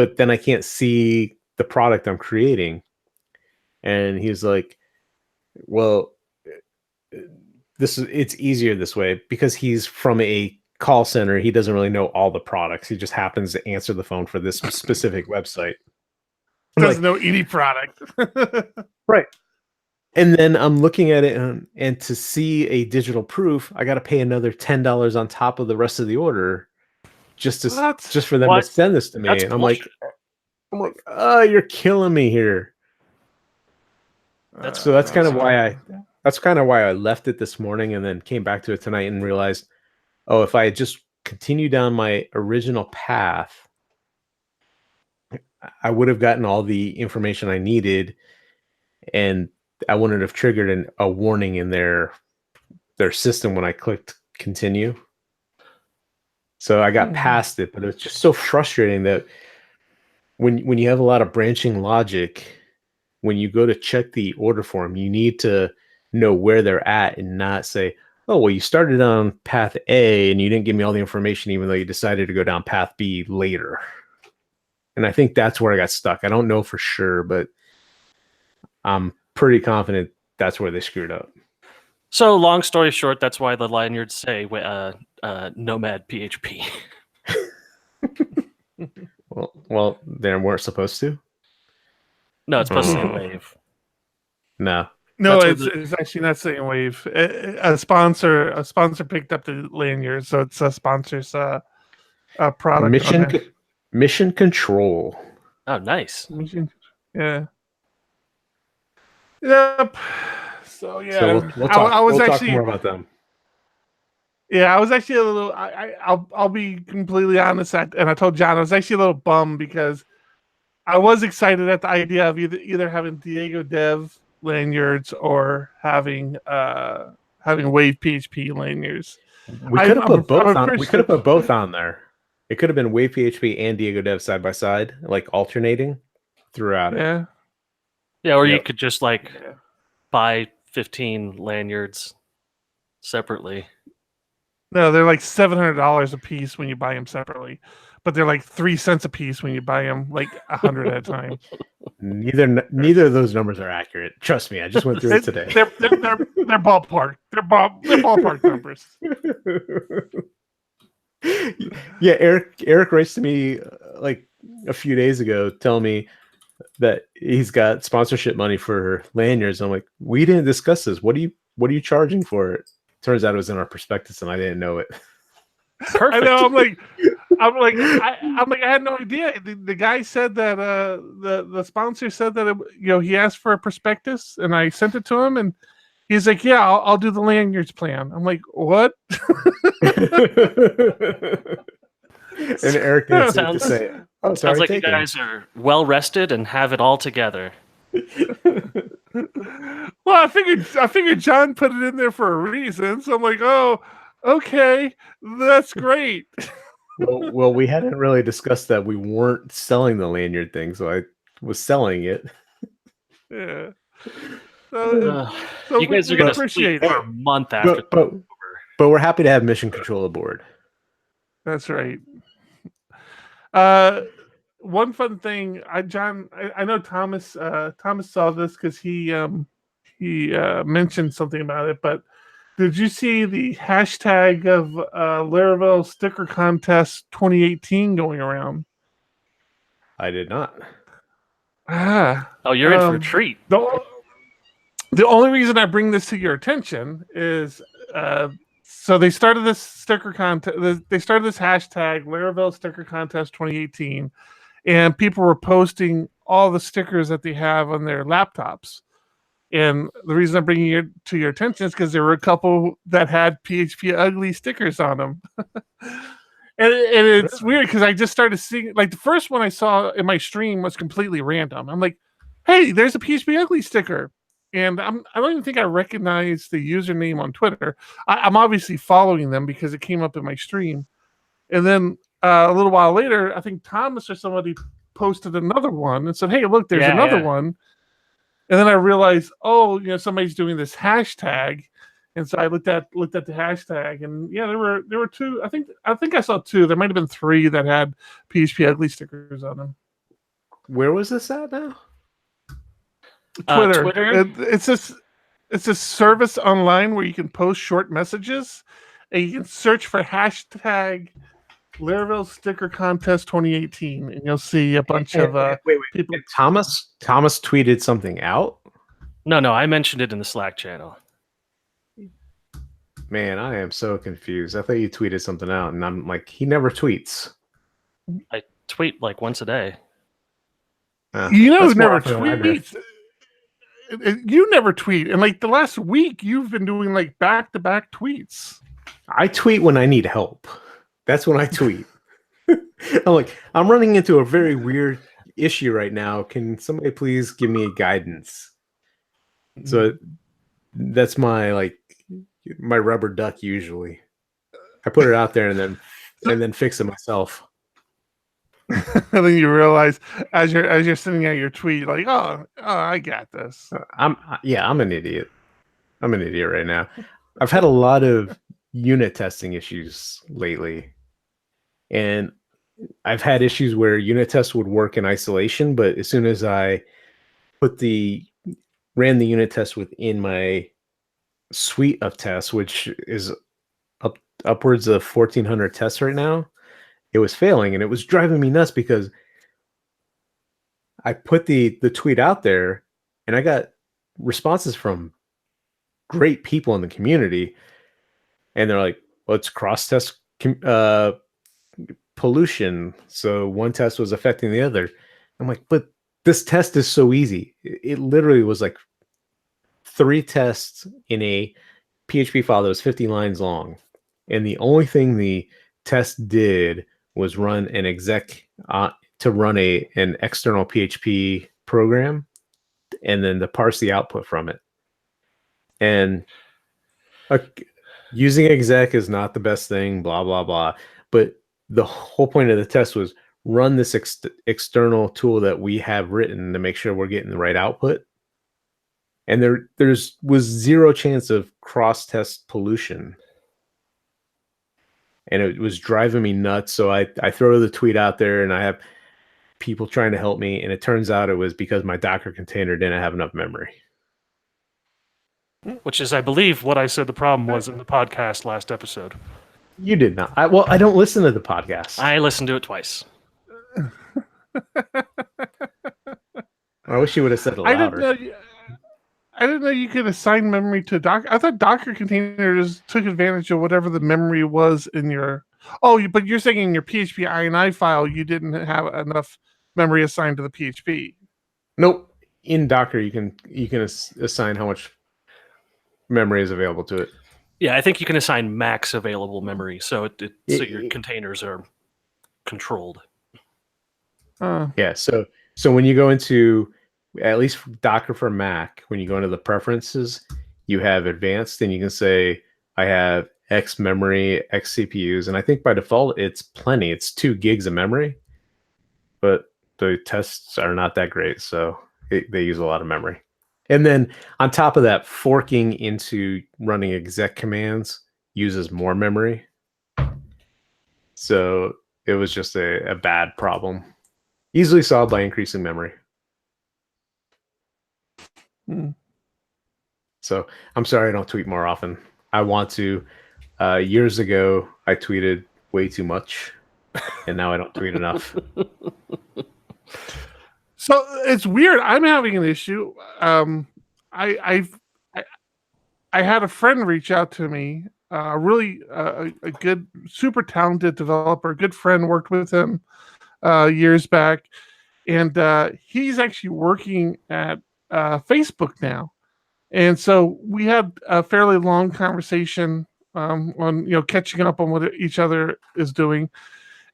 but then I can't see the product I'm creating. And he's like, well, it's easier this way because he's from a call center. He doesn't really know all the products. He just happens to answer the phone for this specific website. Doesn't know any product. Right. And then I'm looking at it, and to see a digital proof, I got to pay another $10 on top of the rest of the order just for them to send this to me. That's and I'm like, oh, you're killing me here. That's kind of why I left it this morning and then came back to it tonight and realized, oh, if I had just continued down my original path, I would have gotten all the information I needed, and I wouldn't have triggered a warning in their system when I clicked continue. So I got past it, but it's just so frustrating that when you have a lot of branching logic, when you go to check the order form, you need to know where they're at and not say, oh, well, you started on path A and you didn't give me all the information, even though you decided to go down path B later. And I think that's where I got stuck. I don't know for sure, but I'm pretty confident that's where they screwed up. So long story short, that's why the lanyards say Nomad PHP. well, they weren't supposed to. No, it's supposed to say Wave. No, it's actually not saying Wave. A sponsor picked up the lanyard, so it's a sponsor's product. Mission Control. Oh, nice. Yeah. Yep. So yeah, so we'll talk more about them. Yeah, I was actually a little. I'll be completely honest, and I told John I was actually a little bummed because I was excited at the idea of either having Diego Dev lanyards or having Wave PHP lanyards. We could have put both on. We could have put both on there. It could have been Wave PHP and Diego Dev side by side, like alternating throughout it. Yeah, or you could just buy 15 lanyards separately. No, they're like $700 a piece when you buy them separately, but they're like 3 cents a piece when you buy them like 100 at a time. Neither of those numbers are accurate. Trust me, I just went through it today. They're ballpark. They're ballpark numbers. Yeah, Eric writes to me like a few days ago telling me that he's got sponsorship money for lanyards. I'm like, we didn't discuss this. What are you charging for it? Turns out it was in our prospectus and I didn't know it. Perfect. I know. I had no idea. The guy said that the sponsor said that he asked for a prospectus and I sent it to him and he's like, yeah, I'll do the lanyards plan. I'm like, what? And Eric didn't to say, "Oh, sorry." Sounds like you guys are well rested and have it all together. Well, I figured John put it in there for a reason, so I'm like, oh, okay, that's great. Well, we hadn't really discussed that we weren't selling the lanyard thing, so I was selling it. Yeah. So you guys are going to sleep for a month after. But we're happy to have Mission Control aboard. That's right. One fun thing, John, I know Thomas saw this because he mentioned something about it, but did you see the hashtag of Laravel Sticker Contest 2018 going around? I did not. Oh, you're in for a treat. The only reason I bring this to your attention is so they started this sticker contest. They started this hashtag Laravel Sticker Contest 2018, and people were posting all the stickers that they have on their laptops. And the reason I'm bringing it to your attention is because there were a couple that had PHP ugly stickers on them. And it's weird because I just started seeing, like, the first one I saw in my stream was completely random. I'm like, hey, there's a PHP ugly sticker. And I don't even think I recognize the username on Twitter. I'm obviously following them because it came up in my stream. And then a little while later, I think Thomas or somebody posted another one and said, hey, look, there's another one. And then I realized, somebody's doing this hashtag. And so I looked at the hashtag, and there were two. I think I saw two. There might have been three that had PHP ugly stickers on them. Where was this at now? Twitter. Twitter? It's a service online where you can post short messages, and you can search for hashtag Laravel Sticker Contest 2018, and you'll see a bunch of wait. people. And Thomas tweeted something out. No, I mentioned it in the Slack channel. Man, I am so confused. I thought you tweeted something out, and I'm like, he never tweets. I tweet like once a day. You know That's who more never often than I do. tweets? You never tweet, and like the last week, you've been doing like back-to-back tweets. I tweet when I need help. That's when I tweet. I'm like, I'm running into a very weird issue right now. Can somebody please give me guidance? So that's my rubber duck usually. I put it out there and then fix it myself. And then you realize as you're sending out your tweet, like, oh, I got this. I'm an idiot. I'm an idiot right now. I've had a lot of unit testing issues lately, and I've had issues where unit tests would work in isolation, but as soon as I ran the unit test within my suite of tests, which is upwards of 1,400 tests right now, it was failing, and it was driving me nuts because I put the tweet out there, and I got responses from great people in the community, and they're like, well, it's cross-test pollution, so one test was affecting the other. I'm like, but this test is so easy. It literally was like 3 tests in a PHP file that was 50 lines long, and the only thing the test did was run an exec to run an external PHP program, and then to parse the output from it. And using exec is not the best thing, blah blah blah. But the whole point of the test was run this external tool that we have written to make sure we're getting the right output. And there was zero chance of cross-test pollution. And it was driving me nuts. So I throw the tweet out there, and I have people trying to help me. And it turns out it was because my Docker container didn't have enough memory. Which is, I believe, what I said the problem was in the podcast last episode. You did not. I don't listen to the podcast. I listened to it twice. I wish you would have said it louder. I didn't know you could assign memory to Docker. I thought Docker containers took advantage of whatever the memory was in your. Oh, but you're saying in your PHP INI file you didn't have enough memory assigned to the PHP. Nope. In Docker, you can assign how much memory is available to it. Yeah, I think you can assign max available memory, so so your containers are controlled. Yeah. So when you go into, at least Docker for Mac, when you go into the preferences, you have advanced, and you can say, I have X memory, X CPUs. And I think by default, it's plenty. It's 2 gigs of memory, but the tests are not that great. So they use a lot of memory. And then on top of that, forking into running exec commands uses more memory. So it was just a bad problem. Easily solved by increasing memory. So I'm sorry I don't tweet more often. I want to. Years ago, I tweeted way too much, and now I don't tweet enough. So it's weird. I'm having an issue. I had a friend reach out to me. Really a good, super talented developer. Good friend, worked with him years back, and he's actually working at Facebook now. And so we had a fairly long conversation on catching up on what each other is doing.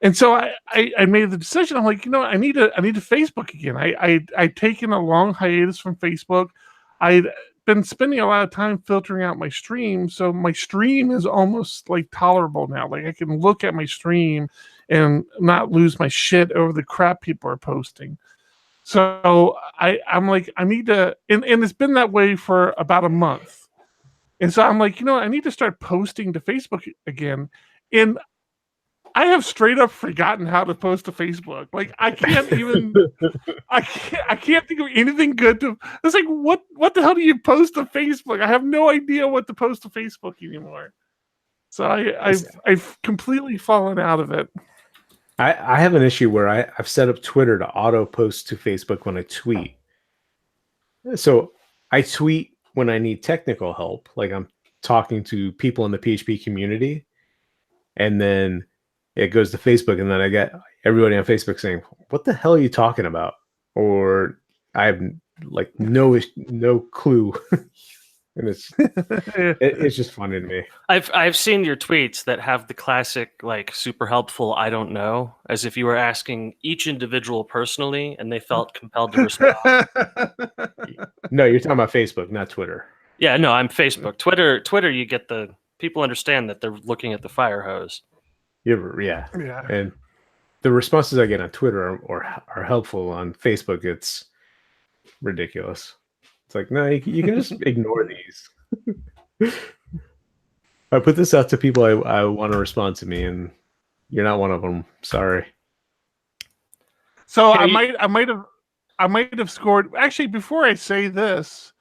And so I made the decision. I'm like, I need to Facebook again. I'd taken a long hiatus from Facebook. I'd been spending a lot of time filtering out my stream, so my stream is almost like tolerable now. Like I can look at my stream and not lose my shit over the crap people are posting. So I'm like, I need to, and it's been that way for about a month. And so I'm like, I need to start posting to Facebook again. And I have straight up forgotten how to post to Facebook. Like I can't even. I can't think of anything good to. It's like what the hell do you post to Facebook? I have no idea what to post to Facebook anymore. So I've completely fallen out of it. I have an issue where I've set up Twitter to auto post to Facebook when I tweet. So I tweet when I need technical help, like I'm talking to people in the PHP community, and then it goes to Facebook, and then I get everybody on Facebook saying, "What the hell are you talking about?" Or I have like no clue. And it's just funny to me. I've seen your tweets that have the classic like super helpful I don't know, as if you were asking each individual personally and they felt compelled to respond. No, you're talking about Facebook, not Twitter. Yeah, no, I'm Facebook. Twitter you get the people understand that they're looking at the fire hose. Yeah. Yeah. And the responses I get on Twitter are helpful. On Facebook, it's ridiculous. It's like, no, you can just ignore these. I put this out to people I want to respond to me, and you're not one of them. Sorry. So I might have scored. Actually, before I say this,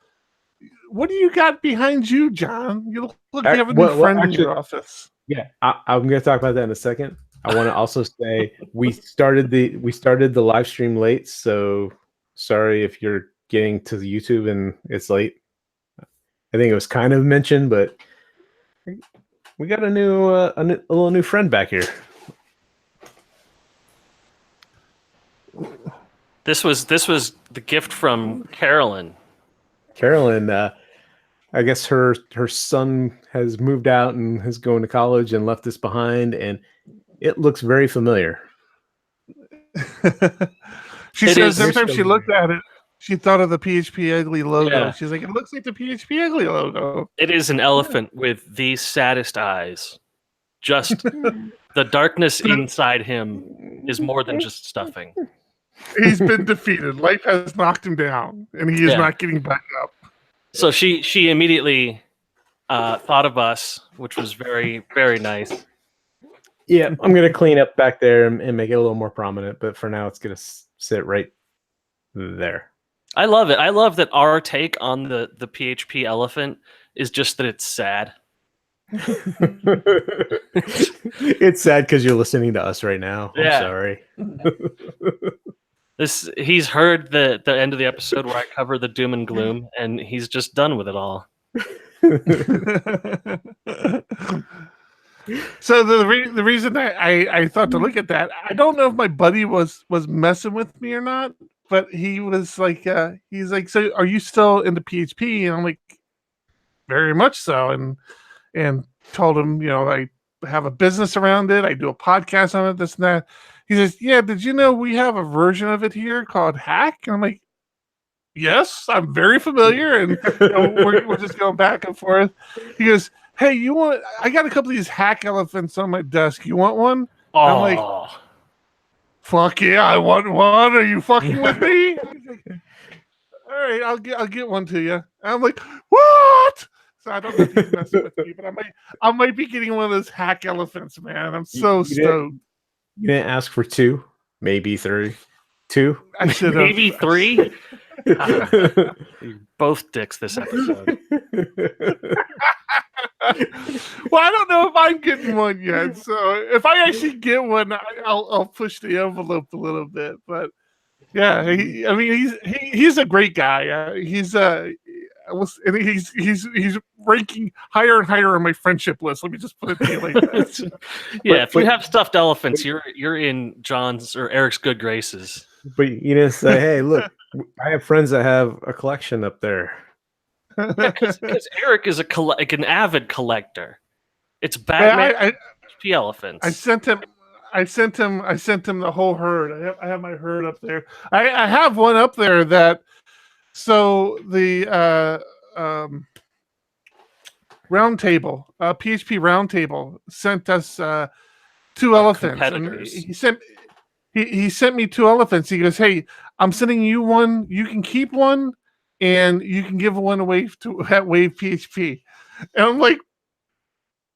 what do you got behind you, John? You look like you have a new friend in your office. Yeah, I'm going to talk about that in a second. I want to also say we started the live stream late, so sorry if you're getting to the YouTube and it's late. I think it was kind of mentioned, but we got a little new friend back here. This was the gift from Carolyn. Carolyn, I guess her son has moved out and is going to college and left us behind, and it looks very familiar. She says every time she looked at it, she thought of the PHP Ugly logo. Yeah. She's like, it looks like the PHP Ugly logo. It is an elephant with the saddest eyes. Just the darkness inside him is more than just stuffing. He's been defeated. Life has knocked him down, and he is not getting back up. So she immediately thought of us, which was very, very nice. Yeah, I'm going to clean up back there and make it a little more prominent, but for now it's going to sit right there. I love it. I love that our take on the PHP elephant is just that it's sad. It's sad because you're listening to us right now. Yeah. I'm sorry. He's heard the end of the episode where I cover the doom and gloom, and he's just done with it all. So the reason I thought to look at that, I don't know if my buddy was messing with me or not, but he was like, he's like, so are you still into PHP? And I'm like, very much so. And told him, I have a business around it. I do a podcast on it, this and that. He says, yeah, did you know we have a version of it here called Hack? And I'm like, yes, I'm very familiar. And we're just going back and forth. He goes, hey, I got a couple of these Hack elephants on my desk. You want one? Oh. I'm like, fuck yeah, I want one. Are you fucking with me? Like, all right, I'll get one to you. And I'm like, what? So I don't know if he's messing with me, but I might be getting one of those Hack elephants, man. I'm so stoked. You didn't ask for 2, maybe 3. 2? I should have. Maybe 3? You're both dicks this episode. Well, I don't know if I'm getting one yet. So if I actually get one, I'll push the envelope a little bit. But yeah, he's a great guy. He's ranking higher and higher on my friendship list. Let me just put it to you like that. Yeah, if you have stuffed elephants, you're in John's or Eric's good graces. But you didn't say, hey, look, I have friends that have a collection up there. Because Eric is an avid collector. It's Batman PHP elephants. I sent him the whole herd. I have my herd up there. I have one up there that. So the Roundtable, PHP Roundtable, sent us 2 elephants. And he sent me 2 elephants. He goes, "Hey, I'm sending you one. You can keep one, and you can give one away at Wave PHP." And I'm like,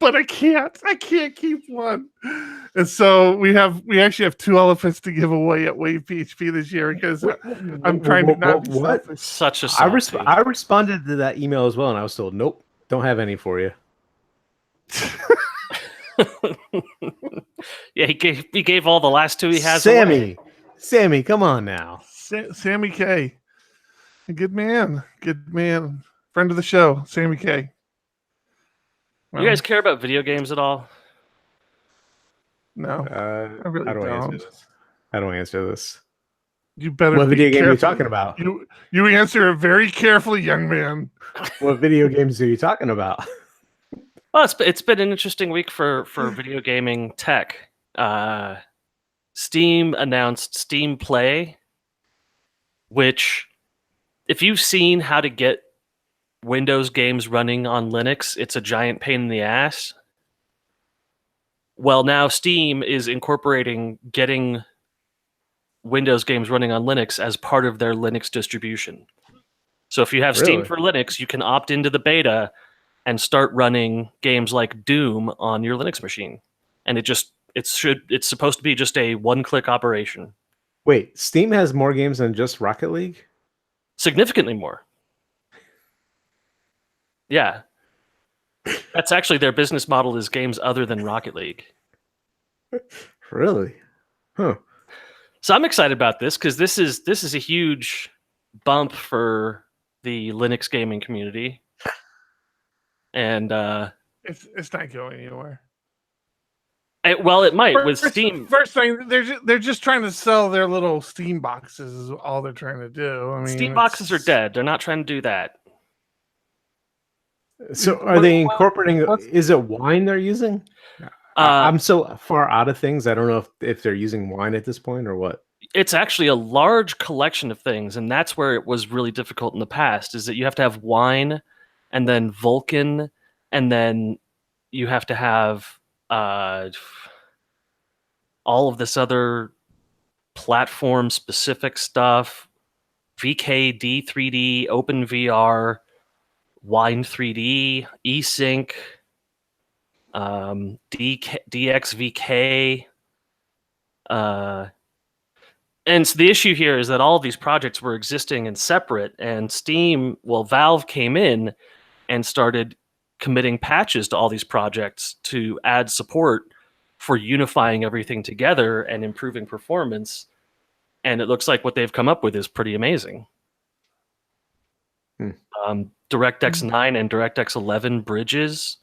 "But I can't. I can't keep one." And so we actually have 2 elephants to give away at Wave PHP this year because I'm trying to not be What? selfish. Such a I softie. I responded to that email as well, and I was told, nope, don't have any for you. Yeah, he gave all the last 2 he has Sammy, away. Sammy, come on now. Sammy K. A good man. Good man. Friend of the show, Sammy K. You guys care about video games at all? No, I really How do I answer don't. this? How do I answer this? You better What be video game are you careful. talking about? You answer it very carefully, young man. What video games are you talking about? Well, it's been an interesting week for video gaming tech. Steam announced Steam Play, which, if you've seen how to get Windows games running on Linux, it's a giant pain in the ass. Well, now Steam is incorporating getting Windows games running on Linux as part of their Linux distribution. So if you have Steam Really? for Linux, you can opt into the beta and start running games like Doom on your Linux machine. And it's supposed to be just a one-click operation. Wait, Steam has more games than just Rocket League? Significantly more. Yeah. That's actually their business model, is games other than Rocket League. Really? Huh. So I'm excited about this because this is a huge bump for the Linux gaming community. And It's not going anywhere. it might with Steam. First thing, they're just trying to sell their little Steam boxes. Is all they're trying to do. I mean, Steam boxes are dead. They're not trying to do that. So are they incorporating? Is it wine they're using? I'm so far out of things. I don't know if they're using wine at this point or what. It's actually a large collection of things, and that's where it was really difficult in the past, is that you have to have wine and then Vulkan, and then you have to have all of this other platform specific stuff, VKD 3D, OpenVR, Wine 3D, eSync, DXVK. And so the issue here is that all of these projects were existing and separate, and Valve came in and started committing patches to all these projects to add support for unifying everything together and improving performance. And it looks like what they've come up with is pretty amazing. DirectX 9 and DirectX 11 bridges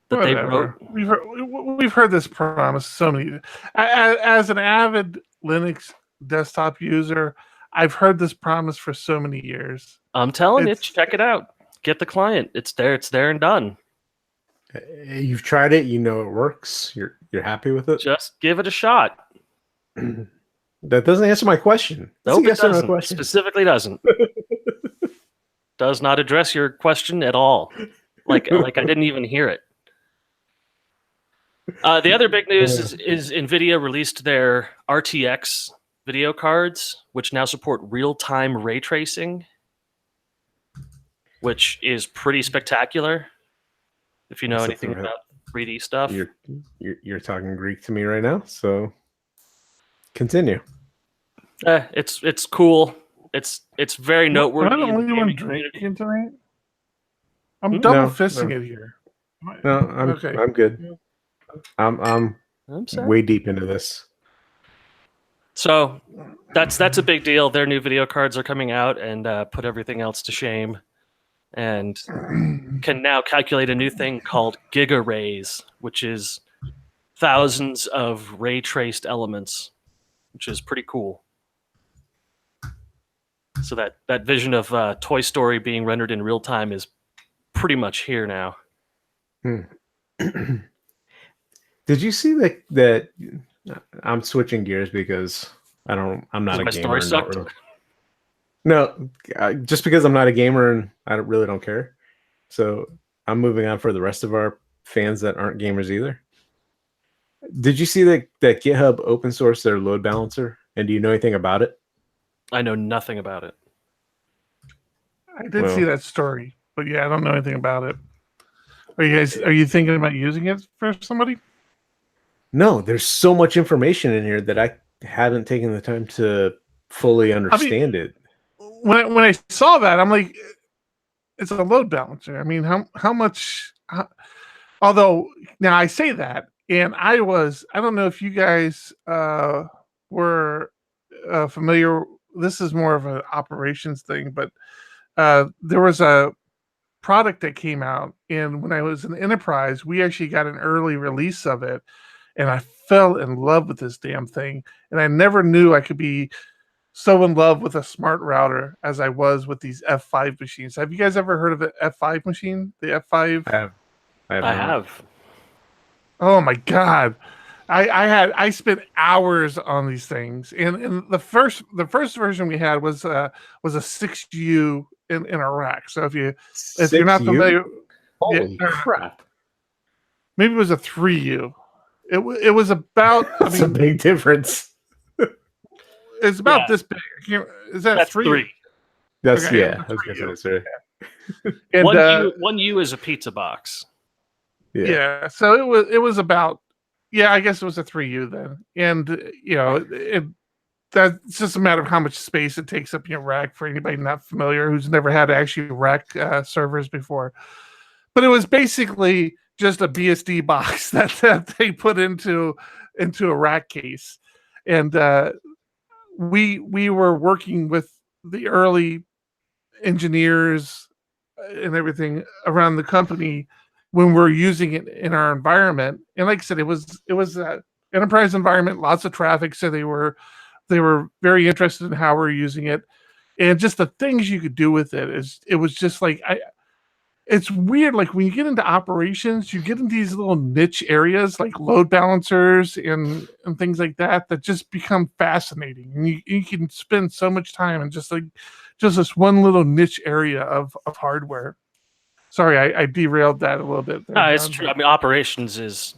that they wrote. We've heard this promise so many. As an avid Linux desktop user, I've heard this promise for so many years. I'm telling you, check it out. Get the client. It's there and done. You've tried it. You know it works. You're happy with it. Just give it a shot. That doesn't answer my question. That's Nope, a yes it or no doesn't. question. Specifically doesn't. Does not address your question at all. Like I didn't even hear it. The other big news is NVIDIA released their RTX video cards, which now support real-time ray tracing, which is pretty spectacular. If you know anything about 3D stuff. You're talking Greek to me right now, so continue. It's cool. It's very noteworthy. Am I the only one drinking tonight? I'm double fisting it here. No, I'm good. I'm way deep into this. So that's a big deal. Their new video cards are coming out and put everything else to shame, and can now calculate a new thing called GigaRays, which is thousands of ray traced elements, which is pretty cool. So that vision of Toy Story being rendered in real time is pretty much here now. Did you see that I'm switching gears because I'm not a gamer. No, just because I'm not a gamer and I really don't care. So I'm moving on for the rest of our fans that aren't gamers either. Did you see that GitHub open sourced their load balancer? And do you know anything about it? I know nothing about it. I did see that story, but yeah, I don't know anything about it. Are you thinking about using it for somebody? No, there's so much information in here that I haven't taken the time to fully understand it. When I saw that, I'm like, it's a load balancer. I mean, how much? Although now I say that, and I don't know if you guys were familiar. This is more of an operations thing, but there was a product that came out, and when I was in Enterprise, we actually got an early release of it, and I fell in love with this damn thing, and I never knew I could be so in love with a smart router as I was with these F5 machines. Have you guys ever heard of the F5 machine? The F5? I I not. have. Oh my god. I spent hours on these things. And the first version we had was a 6U in a rack. So if you're not 6U? familiar, Holy yeah, crap! maybe it was a 3U. It was about That's a big difference. it's about Yeah. this big. Is that That's 3? That's Okay, yeah. yeah, I was gonna say, And One U is a pizza box. yeah. yeah, so it was about, yeah, I guess it was a 3U then. And that's just a matter of how much space it takes up your rack for anybody not familiar who's never had actually rack servers before. But it was basically just a BSD box that they put into a rack case. And we were working with the early engineers and everything around the company when we're using it in our environment. And like I said, it was an enterprise environment, lots of traffic, so they were very interested in how we're using it, and just the things you could do with it was just like it's weird. Like when you get into operations, you get into these little niche areas like load balancers and things like that just become fascinating, and you can spend so much time in just this one little niche area of hardware. Sorry, I derailed that a little bit there, No, it's John, true. but- I mean, operations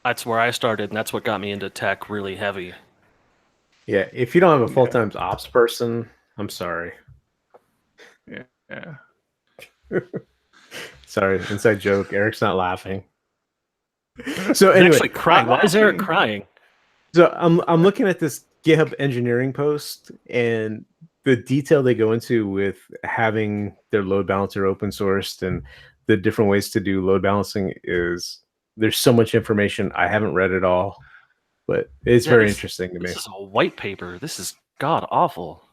that's where I started, and that's what got me into tech really heavy. Yeah, if you don't have a full-time ops person, I'm sorry. yeah. Sorry, inside joke. Eric's not laughing. So I'm anyway, actually crying. Why is Eric crying? so I'm looking at this GitHub engineering post, and the detail they go into with having their load balancer open sourced and the different ways to do load balancing there's so much information. I haven't read it all, but it's Yeah, very this- interesting to me. This is a white paper. This is god awful.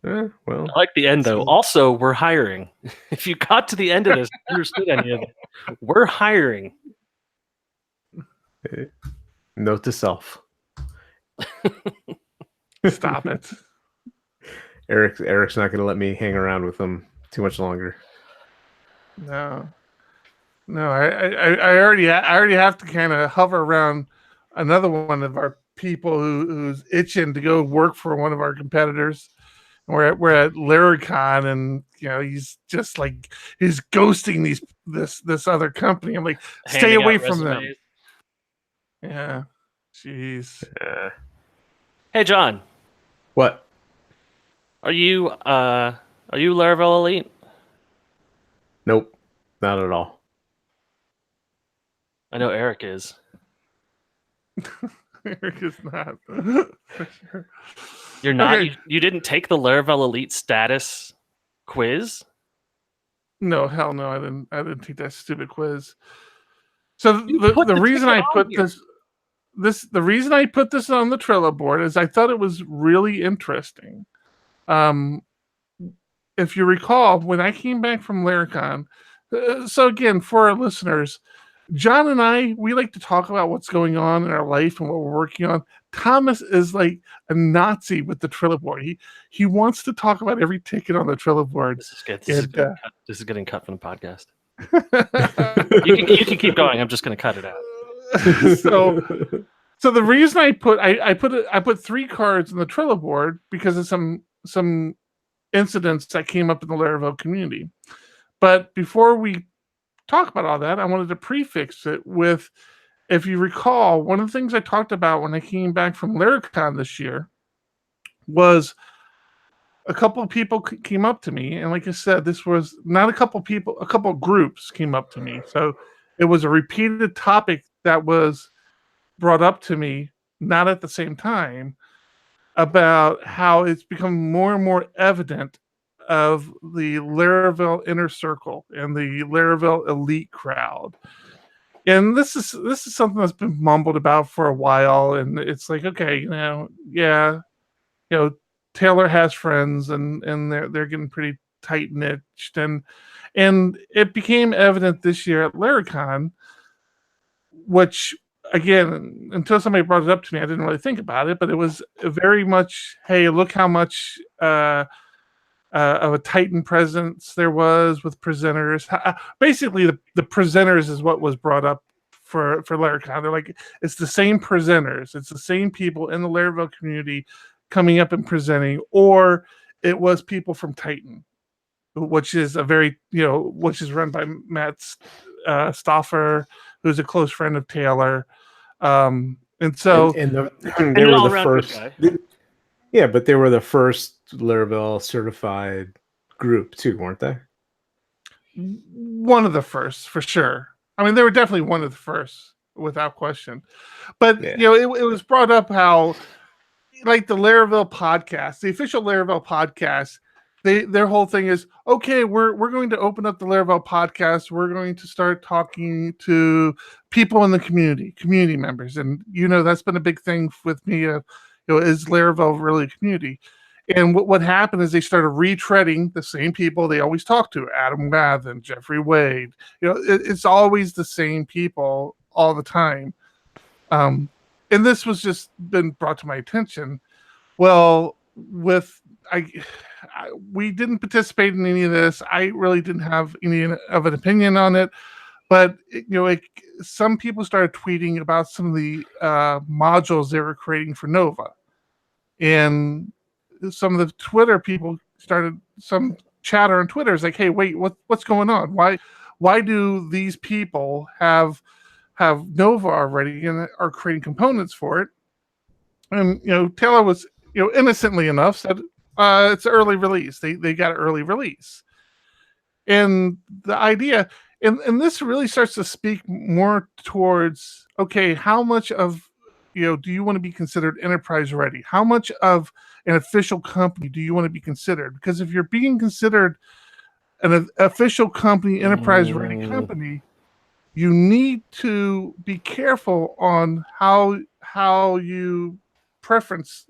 Well, I like the end though. So- Also, we're hiring. If you got to the end of this, and understood any of it, we're hiring. note to self. Stop it. Eric's not going to let me hang around with them too much longer. No, I already have to kind of hover around another one of our people who's itching to go work for one of our competitors. We're at Laracon, and he's just like he's ghosting this other company. I'm like, stay Handing away out from them. resumes. Yeah, jeez. Hey, John, What? are you Laravel Elite? Nope, not at all. I know Eric is. Eric is not. For sure. You're not. Okay. You didn't take the Laravel Elite status quiz. No, hell no, I didn't take that stupid quiz. So You the put the reason ticket I on put here. the reason I put this on the Trello board is I thought it was really interesting. If you recall, when I came back from Laracon, so again, for our listeners, John and we like to talk about what's going on in our life and what we're working on. Thomas is like a Nazi with the Trello board. He wants to talk about every ticket on the Trello board. This is good. And, This is getting cut from the podcast. You can keep going. I'm just going to cut it out. So the reason I put 3 cards in the Trello board because of some incidents that came up in the Laravel community. But before we talk about all that, I wanted to prefix it with, if you recall, one of the things I talked about when I came back from Laracon this year was a couple of people came up to me, and like I said, this was not a couple people, a couple of groups came up to me. So it was a repeated topic that was brought up to me, not at the same time, about how it's become more and more evident of the Laravel inner circle and the Laravel elite crowd. And this is something that's been mumbled about for a while, and it's like, okay, yeah, Taylor has friends, and they're getting pretty tight niched, and it became evident this year at Laracon, which again, until somebody brought it up to me, I didn't really think about it, but it was very much, hey, look how much of a Titan presence there was with presenters. Basically, the presenters is what was brought up for Laracon. They're like, it's the same presenters, it's the same people in the Laravel community coming up and presenting, or it was people from Titan, which is which is run by Matt Stauffer, who's a close friend of Taylor. And so they an were the all-around good first. guy. Yeah, but they were the first Laravel certified group too, weren't they? one of the first, for sure. I mean, they were definitely one of the first, without question. But Yeah. it was brought up how, like, the Laravel podcast, the official Laravel podcast, their whole thing is, okay, we're going to open up the Laravel podcast. We're going to start talking to people in the community members, and that's been a big thing with me. Is Laravel really a community? And what happened is they started retreading the same people they always talk to: Adam Gathen, Jeffrey Wade. It's always the same people all the time. And this was just been brought to my attention. Well, we didn't participate in any of this. I really didn't have any of an opinion on it, but some people started tweeting about some of the modules they were creating for Nova, and some of the Twitter people started some chatter on Twitter. It's like, hey, wait, what's going on? Why do these people have Nova already and are creating components for it? And Taylor was innocently enough said it's an early release. They got an early release, and the idea, and this really starts to speak more towards, okay, how much of do you want to be considered enterprise ready? How much of an official company do you want to be considered? Because if you're being considered an official company, enterprise ready company, you need to be careful on how you preference,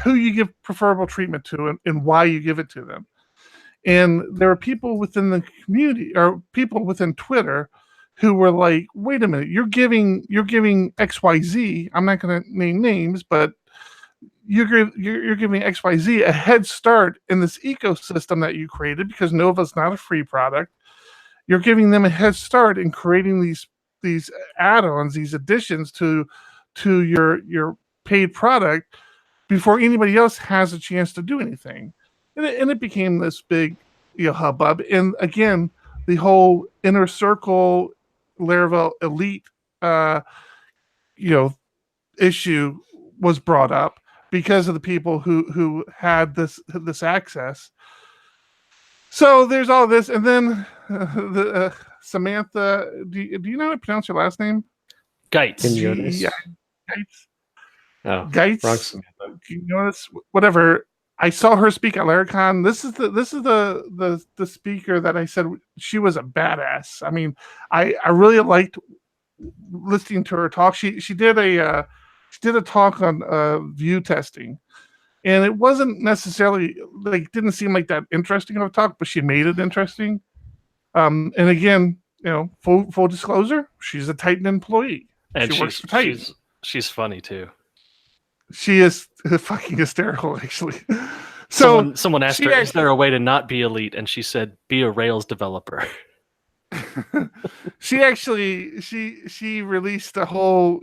who you give preferable treatment to, and why you give it to them. And there are people within the community, or people within Twitter, who were like, wait a minute, you're giving XYZ, I'm not going to name names, but you're giving XYZ a head start in this ecosystem that you created, because Nova's not a free product. You're giving them a head start in creating these add-ons, these additions to your paid product before anybody else has a chance to do anything. And it became this big hubbub. And again, the whole inner circle Laravel elite issue was brought up because of the people who had this access. So there's all this, and then Samantha, do you know how to pronounce your last name? Geitz. Quinones. Geitz. Oh, Geitz. wrong Samantha. Quinones, whatever. I saw her speak at Laracon. This is the speaker that I said she was a badass. I mean, I really liked listening to her talk. She did a talk on view testing, and it wasn't necessarily didn't seem like that interesting of a talk, but she made it interesting. And again, full disclosure, she's a Titan employee. And she works for Titan. She's funny too. She is fucking hysterical, actually. So someone asked her, "Is there a way to not be elite?" And she said, "Be a Rails developer." She actually she released a whole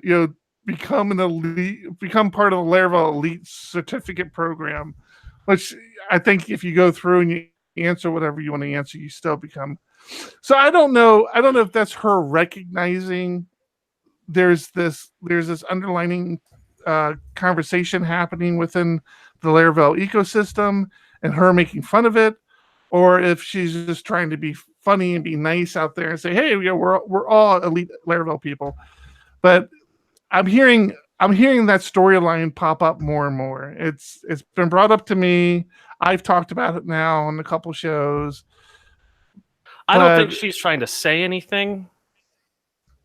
become an elite, become part of the Laravel elite certificate program, which I think if you go through and you answer whatever you want to answer, you still become. So I don't know if that's her recognizing there's this underlining conversation happening within the Laravel ecosystem and her making fun of it, or if she's just trying to be funny and be nice out there and say, hey, we're all elite Laravel people. But I'm hearing that storyline pop up more and more. It's been brought up to me. I've talked about it now on a couple shows. I don't think But- she's trying to say anything.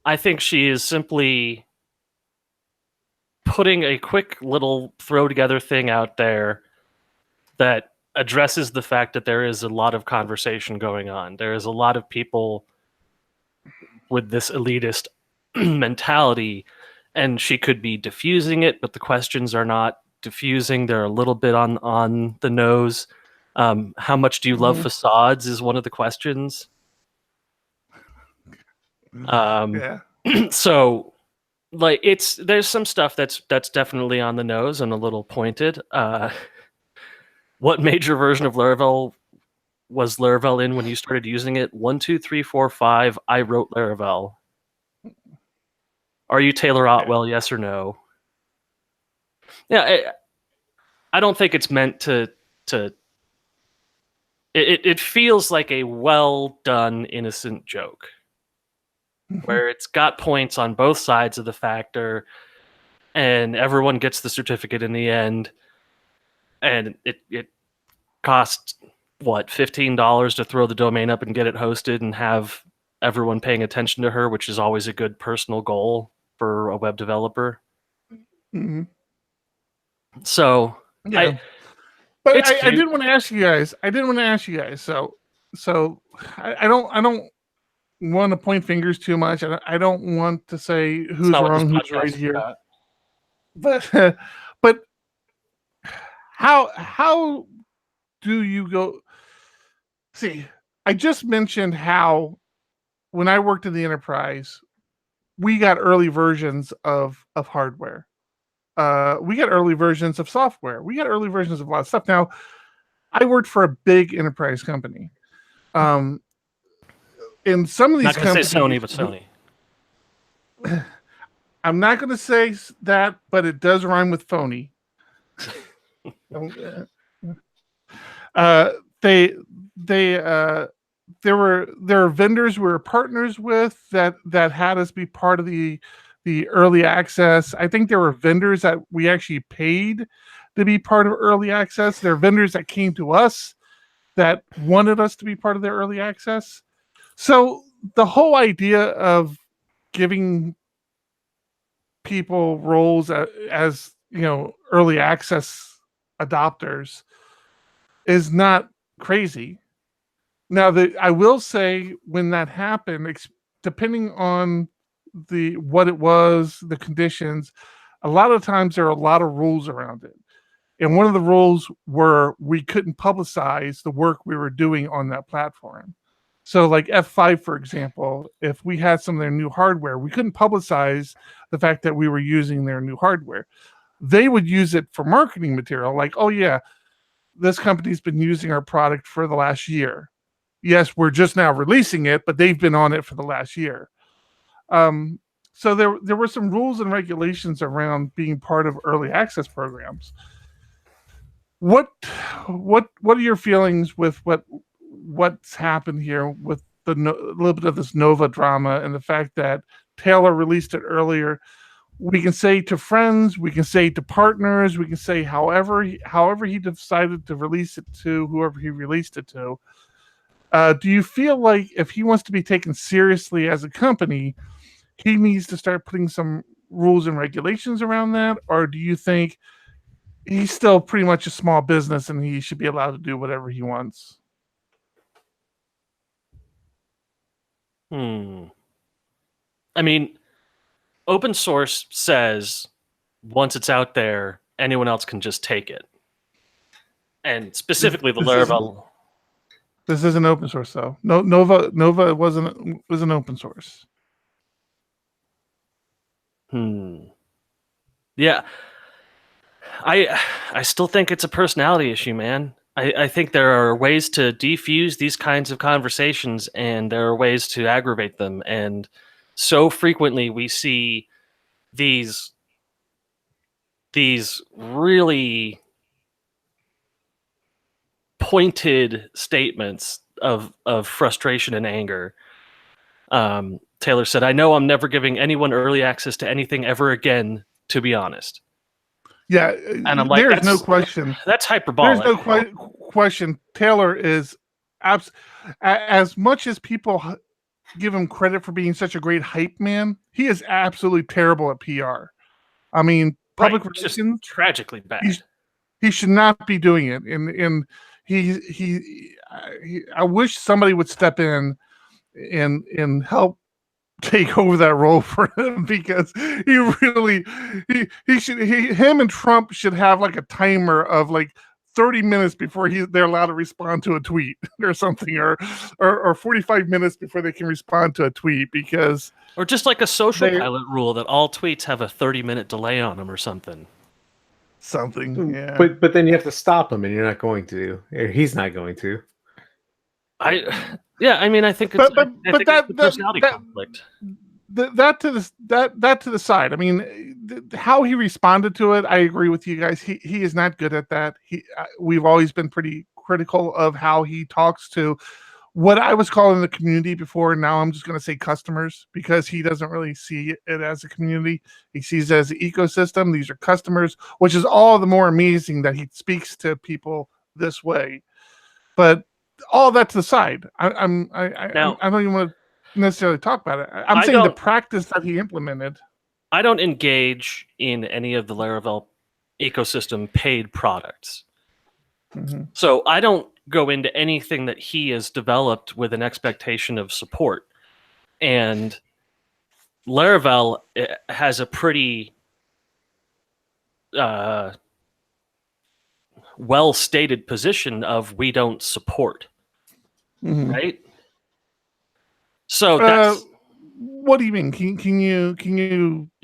I think she is simply putting a quick little throw together thing out there that addresses the fact that there is a lot of conversation going on. There is a lot of people with this elitist mentality, and she could be diffusing it, but the questions are not diffusing. They're a little bit on the nose. How much do you love Mhm. facades is one of the questions. Yeah. So like there's some stuff that's definitely on the nose and a little pointed. What major version of Laravel was Laravel in when you started using it? 1, 2, 3, 4, 5. I wrote Laravel. Are you Taylor Otwell? Yes or no? Yeah, I don't think it's meant to. It feels like a well done innocent joke, where it's got points on both sides of the factor, and everyone gets the certificate in the end, and it costs what, $15 to throw the domain up and get it hosted and have everyone paying attention to her, which is always a good personal goal for a web developer. Mhm. So Yeah. But it's I cute. did want to ask you guys. So I don't want to point fingers too much. I don't want to say It's who's not what this wrong, who's podcast right is here. about. But but how do you go? See, I just mentioned how when I worked in the enterprise, we got early versions of hardware. We got early versions of software. We got early versions of a lot of stuff. Now, I worked for a big enterprise company. In some of these Not going to companies, say Sony, but Sony. I'm not going to say that, but it does rhyme with phony. They there are vendors we were partners with that had us be part of the early access. I think there were vendors that we actually paid to be part of early access. There are vendors that came to us that wanted us to be part of their early access. So the whole idea of giving people roles as early access adopters is not crazy. Now, I will say when that happened, depending on what it was, the conditions, a lot of times there are a lot of rules around it. And one of the rules were we couldn't publicize the work we were doing on that platform. So like F5, for example, if we had some of their new hardware, we couldn't publicize the fact that we were using their new hardware. They would use it for marketing material, like, oh yeah, this company's been using our product for the last year. Yes, we're just now releasing it, but they've been on it for the last year. So there were some rules and regulations around being part of early access programs. What are your feelings with what's happened here with a little bit of this Nova drama and the fact that Taylor released it earlier? We can say to friends, we can say to partners, we can say however he decided to release it to, whoever he released it to. Do you feel like if he wants to be taken seriously as a company, he needs to start putting some rules and regulations around that? Or do you think he's still pretty much a small business and he should be allowed to do whatever he wants? I mean, open source says once it's out there, anyone else can just take it. And specifically the Laravel. This isn't open source though. No, Nova was an open source. Yeah. I still think it's a personality issue, man. I think there are ways to defuse these kinds of conversations, and there are ways to aggravate them. And so frequently we see these really pointed statements of frustration and anger. Taylor said, "I know I'm never giving anyone early access to anything ever again, to be honest." Yeah, And I'm like, there's no that's question. that's There's hyperbolic. no question. Taylor is as much as people give him credit for being such a great hype man, he is absolutely terrible at PR. I mean, public Right, just relations. tragically bad. He should not be doing it, and I wish somebody would step in and help take over that role for him, because him and Trump should have like a timer of like 30 minutes before they're allowed to respond to a tweet or something, or 45 minutes before they can respond to a tweet, because Or just like a social pilot rule that all tweets have a 30-minute delay on them or something. Yeah. But then you have to stop him, and you're not going to. Or he's not going to. I mean, I think it's, it's a personality conflict. That to the side. I mean, how he responded to it, I agree with you guys. He is not good at that. We've always been pretty critical of how he talks to what I was calling the community before. Now I'm just going to say customers, because he doesn't really see it as a community. He sees it as an ecosystem. These are customers, which is all the more amazing that he speaks to people this way. But all that to the side, I don't even want to necessarily talk about it. I'm saying the practice that he implemented. I don't engage in any of the Laravel ecosystem paid products. Mm-hmm. So I don't go into anything that he has developed with an expectation of support. And Laravel has a pretty well-stated position of we don't support. Mm-hmm. Right? So that's... what do you mean? Can you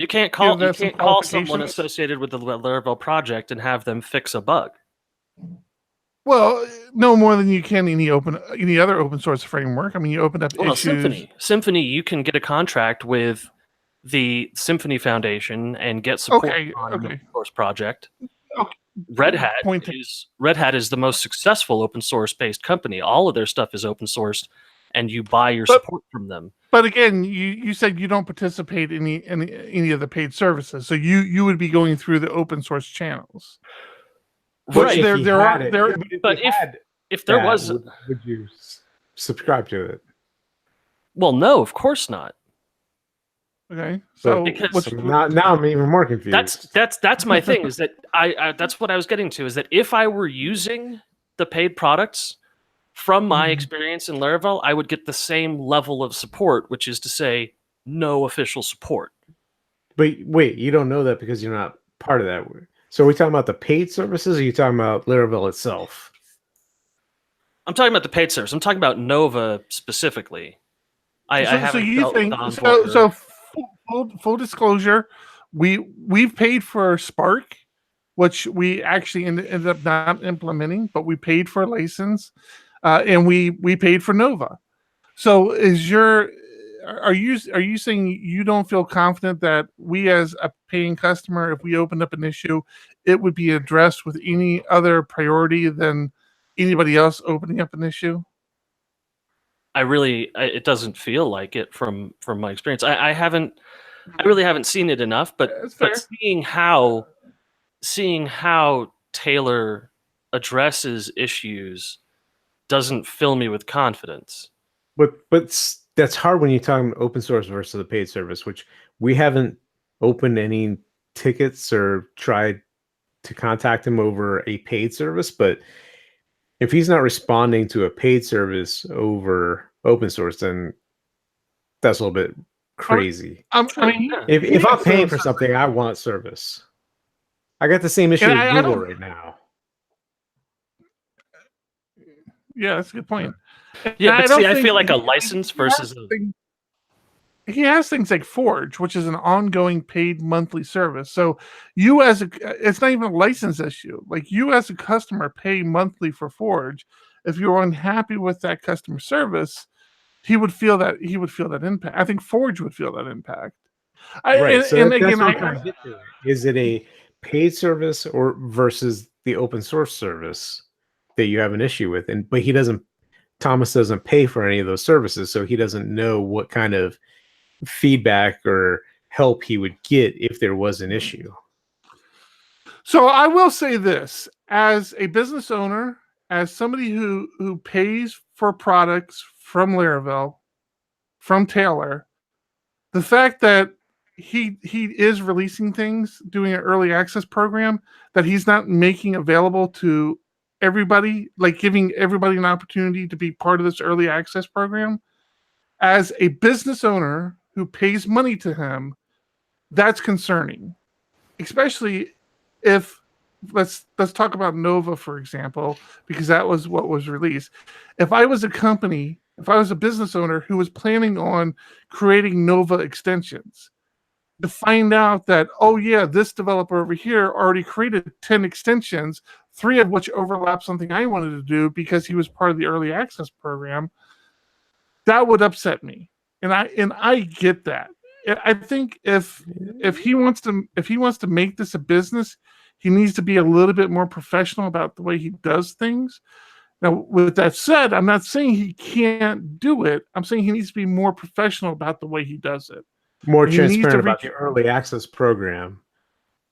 can't call someone associated with the Laravel project and have them fix a bug. Well, no more than you can any other open source framework. I mean, you open up issues. Symfony, you can get a contract with the Symfony Foundation and get support on an open source project. Okay. Red Hat is the most successful open source based company. All of their stuff is open sourced, and you buy your support from them. But again, you said you don't participate in any of the paid services, so you would be going through the open source channels. Right. But if there was, would you subscribe to it? Well, no, of course not. Okay, so now I'm even more confused. That's my thing. Is that I that's what I was getting to. Is that if I were using the paid products, from my experience in Laravel, I would get the same level of support, which is to say, no official support. But wait, you don't know that because you're not part of that. So are we talking about the paid services, or are you talking about Laravel itself? I'm talking about the paid service. I'm talking about Nova specifically. Full disclosure, we've paid for Spark, which we actually ended up not implementing, but we paid for a license, and we paid for Nova. So are you saying you don't feel confident that we, as a paying customer, if we opened up an issue, it would be addressed with any other priority than anybody else opening up an issue? It doesn't feel like it from my experience. I really haven't seen it enough, but seeing how Taylor addresses issues doesn't fill me with confidence. But that's hard when you're talking open source versus the paid service, which we haven't opened any tickets or tried to contact him over a paid service. But if he's not responding to a paid service over open source, then that's a little bit crazy. If I'm paying for something, I want service. I got the same issue with Google right now. Yeah, that's a good point. Yeah, but I feel like a license versus he has things like Forge, which is an ongoing paid monthly service. So it's not even a license issue. Like, you as a customer pay monthly for Forge. If you're unhappy with that customer service, he would feel that impact. I think Forge would feel that impact. Is it a paid service or versus the open source service that you have an issue with? But he doesn't Thomas doesn't pay for any of those services, so he doesn't know what kind of feedback or help he would get if there was an issue. So I will say this, as a business owner, as somebody who pays for products from Laravel, from Taylor, the fact that he is releasing things, doing an early access program that he's not making available to everybody, like giving everybody an opportunity to be part of this early access program, as a business owner who pays money to him, that's concerning. Especially if let's talk about Nova, for example, because that was what was released. If I was a company, if I was a business owner who was planning on creating Nova extensions, to find out that, oh yeah, this developer over here already created 10 extensions, 3 of which overlap something I wanted to do because he was part of the early access program, that would upset me. And I get that. I think if he wants to make this a business, he needs to be a little bit more professional about the way he does things. Now, with that said, I'm not saying he can't do it. I'm saying he needs to be more professional about the way he does it. More And he needs to transparent about reach- the early access program.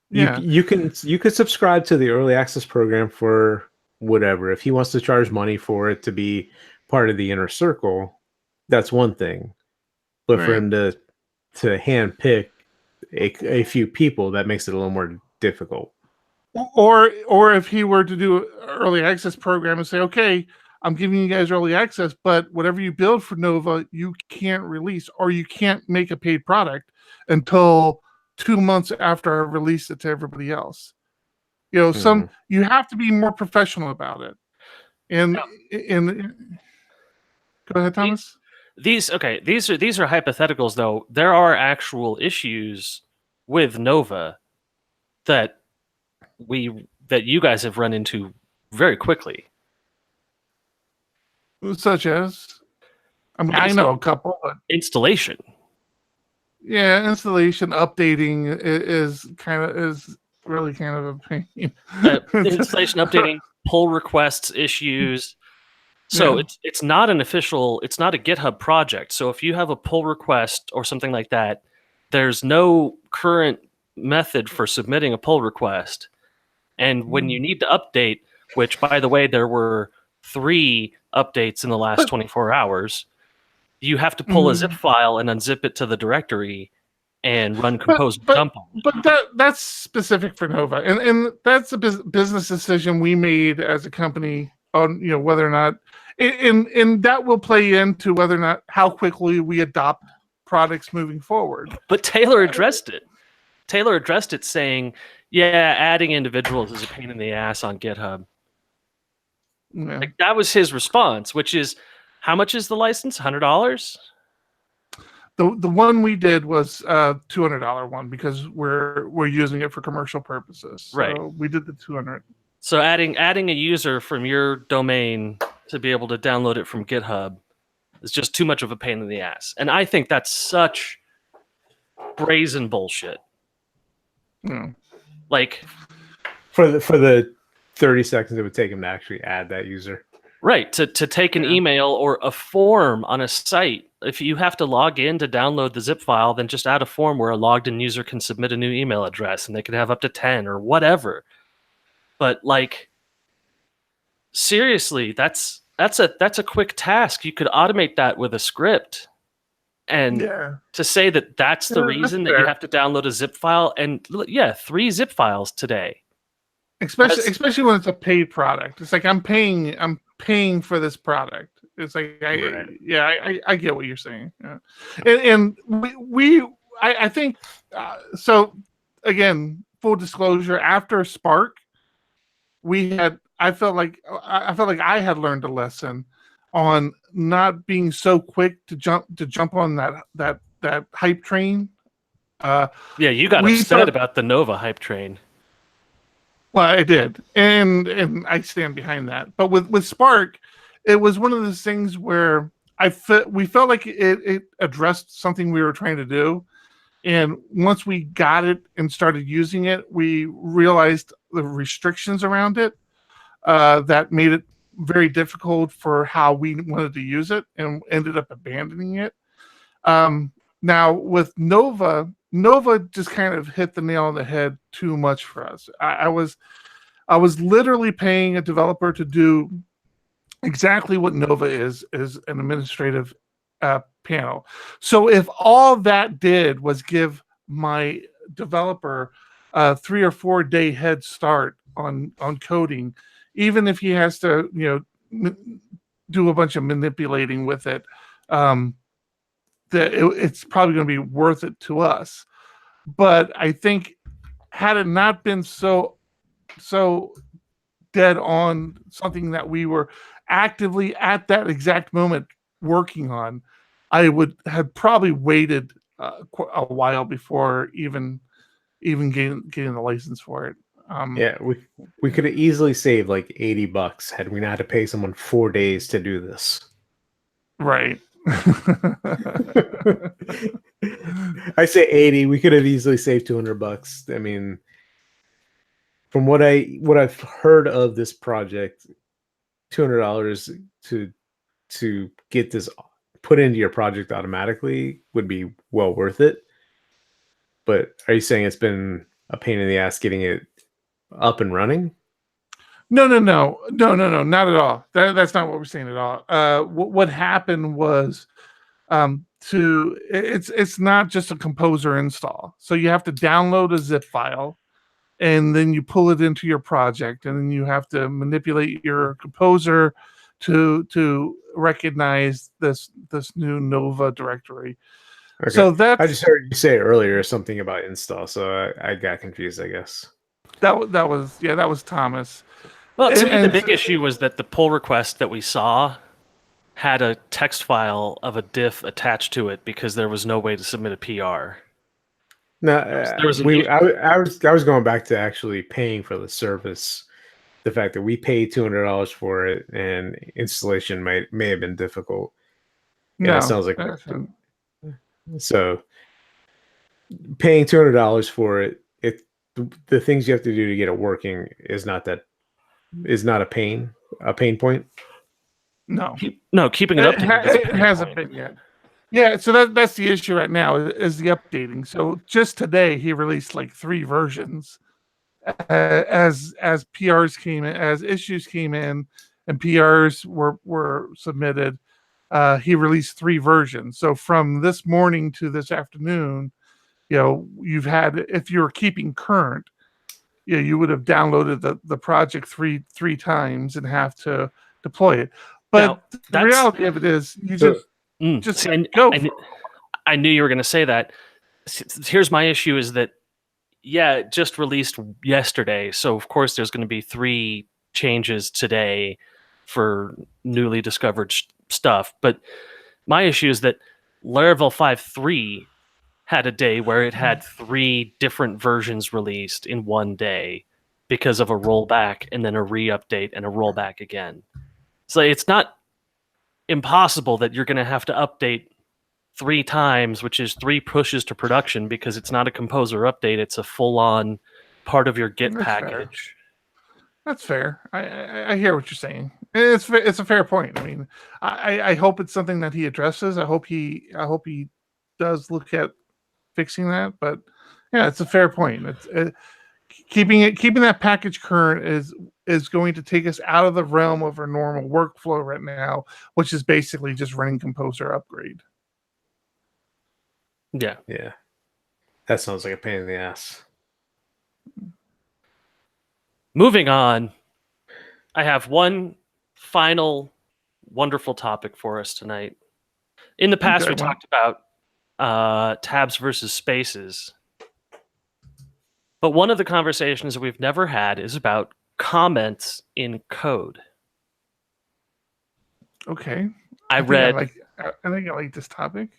Yeah. You can subscribe to the early access program for whatever. If he wants to charge money for it to be part of the inner circle, that's one thing. But for Right. him to hand pick a few people, that makes it a little more difficult. Or if he were to do an early access program and say, okay, I'm giving you guys early access, but whatever you build for Nova, you can't release, or you can't make a paid product until 2 months after I release it to everybody else. You know, you have to be more professional about it. And go ahead, Thomas. These are hypotheticals though. There are actual issues with Nova that you guys have run into very quickly. Such as, I mean, I know a couple, but Installation. yeah, installation updating is really kind of a pain. Installation updating, pull requests issues. So Yeah. it's not a GitHub project. So if you have a pull request or something like that, there's no current method for submitting a pull request. And when you need to update, which by the way, there were 3 updates in the last 24 hours, you have to pull a zip file and unzip it to the directory and run compose dump on it. But that's specific for Nova, and that's a business decision we made as a company on, you know, whether or not, and that will play into whether or not how quickly we adopt products moving forward. But Taylor addressed it. Taylor addressed it saying, yeah, adding individuals is a pain in the ass on GitHub. Yeah. Like, that was his response, which is, how much is the license? $100? The one we did was $200 one because we're using it for commercial purposes. So Right. we did the 200. So adding a user from your domain to be able to download it from GitHub is just too much of a pain in the ass. And I think that's such brazen bullshit. Yeah. Like, For the 30 seconds it would take him to actually add that user. right, to take an email or a form on a site. If you have to log in to download the zip file, then just add a form where a logged in user can submit a new email address and they could have up to 10 or whatever. But like, seriously, that's a quick task. You could automate that with a script. And Yeah. to say that that's the Yeah, that's reason that you fair. have to download a zip file, and yeah, 3 zip files today. Especially when it's a paid product. It's like I'm paying for this product. It's like I get what you're saying. Yeah. And I think so. Again, full disclosure, after Spark, I felt like I had learned a lesson on not being so quick to jump on that hype train. Yeah, you got We upset thought- about the Nova hype train. Well, I did, and I stand behind that. But with Spark, it was one of those things where we felt like it addressed something we were trying to do, and once we got it and started using it, we realized the restrictions around it that made it very difficult for how we wanted to use it, and ended up abandoning it. Now with Nova just kind of hit the nail on the head too much for us. I was literally paying a developer to do exactly what Nova is an administrative panel. So if all that did was give my developer a 3 or 4 day head start on coding, even if he has to, do a bunch of manipulating with it, it's probably going to be worth it to us. But I think had it not been so dead on something that we were actively at that exact moment working on, I would have probably waited a while before even getting the license for it. Yeah, we could have easily saved like $80 had we not had to pay someone 4 days to do this. Right. I say 80. We could have easily saved $200. I mean, from what I've heard of this project, $200 to get this put into your project automatically would be well worth it. But are you saying it's been a pain in the ass getting it up and running? No, not at all. That's not what we're saying at all. What happened was, it's not just a Composer install. So you have to download a zip file, and then you pull it into your project, and then you have to manipulate your Composer to recognize this new Nova directory. Okay. So that's, I just heard you say earlier something about install, so I got confused, I guess. that was Thomas. Well, to me, the And- big issue was that the pull request that we saw had a text file of a diff attached to it because there was no way to submit a PR. No, there was I was going back to actually paying for the service. The fact that we paid $200 for it and installation may have been difficult. Yeah, No, it sounds like that's- so. Paying $200 for it, the things you have to do to get it working is not a pain point. no. No, keeping it up to date is a It pain hasn't point. been yet. Yeah, so that's the issue right now is the updating. So just today he released like 3 versions as PRs came in, as issues came in, and PRs were submitted. He released 3 versions. So from this morning to this afternoon, you've had, if you're keeping current, you would have downloaded the project three times and have to deploy it. But Now, the that's- reality of it is you So- just See, go. I knew you were going to say that. Here's my issue: is that it just released yesterday, so of course there's going to be 3 changes today for newly discovered stuff. But my issue is that Laravel 5.3 had a day where it had 3 different versions released in one day because of a rollback and then a re-update and a rollback again. So it's not impossible that you're going to have to update 3 times, which is 3 pushes to production, because it's not a Composer update. It's a full-on part of your Git That's fair. package. That's fair. I hear what you're saying. It's a fair point. I mean, I hope it's something that he addresses. I hope he does look at fixing that. But yeah, it's a fair point. Keeping that package current is going to take us out of the realm of our normal workflow right now, which is basically just running Composer upgrade. Yeah. Yeah, that sounds like a pain in the ass. Moving on, I have one final wonderful topic for us tonight. In the past, Okay, we talked about tabs versus spaces. But one of the conversations we've never had is about comments in code. Okay. I think read I think I like this topic.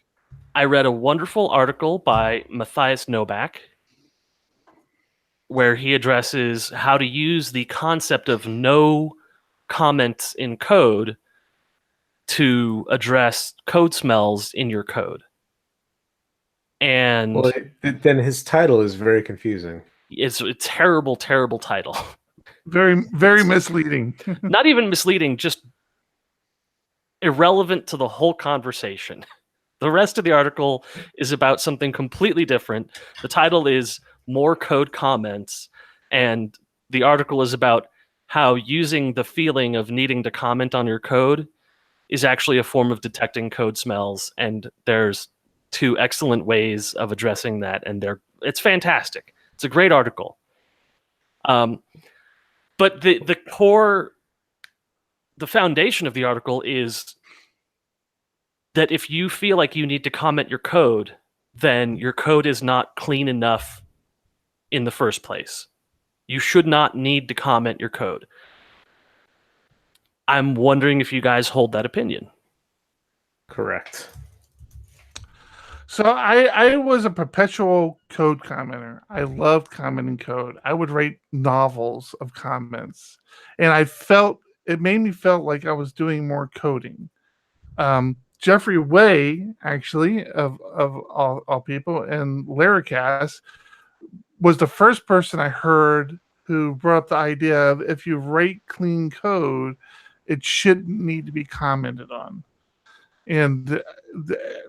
I read a wonderful article by Matthias Novak where he addresses how to use the concept of no comments in code to address code smells in your code. And Well, then his title is very confusing. it's a terrible, terrible title. Very, very misleading. Not even misleading, just irrelevant to the whole conversation. The rest of the article is about something completely different. The title is More Code Comments, and the article is about how using the feeling of needing to comment on your code is actually a form of detecting code smells, and there's 2 excellent ways of addressing that, and it's fantastic. It's a great article. But the core, the foundation of the article is that if you feel like you need to comment your code, then your code is not clean enough in the first place. You should not need to comment your code. I'm wondering if you guys hold that opinion. Correct. So I was a perpetual code commenter. I loved commenting code. I would write novels of comments, and it made me felt like I was doing more coding. Jeffrey Way, actually, of all people, and Laracast was the first person I heard who brought up the idea of if you write clean code, it shouldn't need to be commented on. And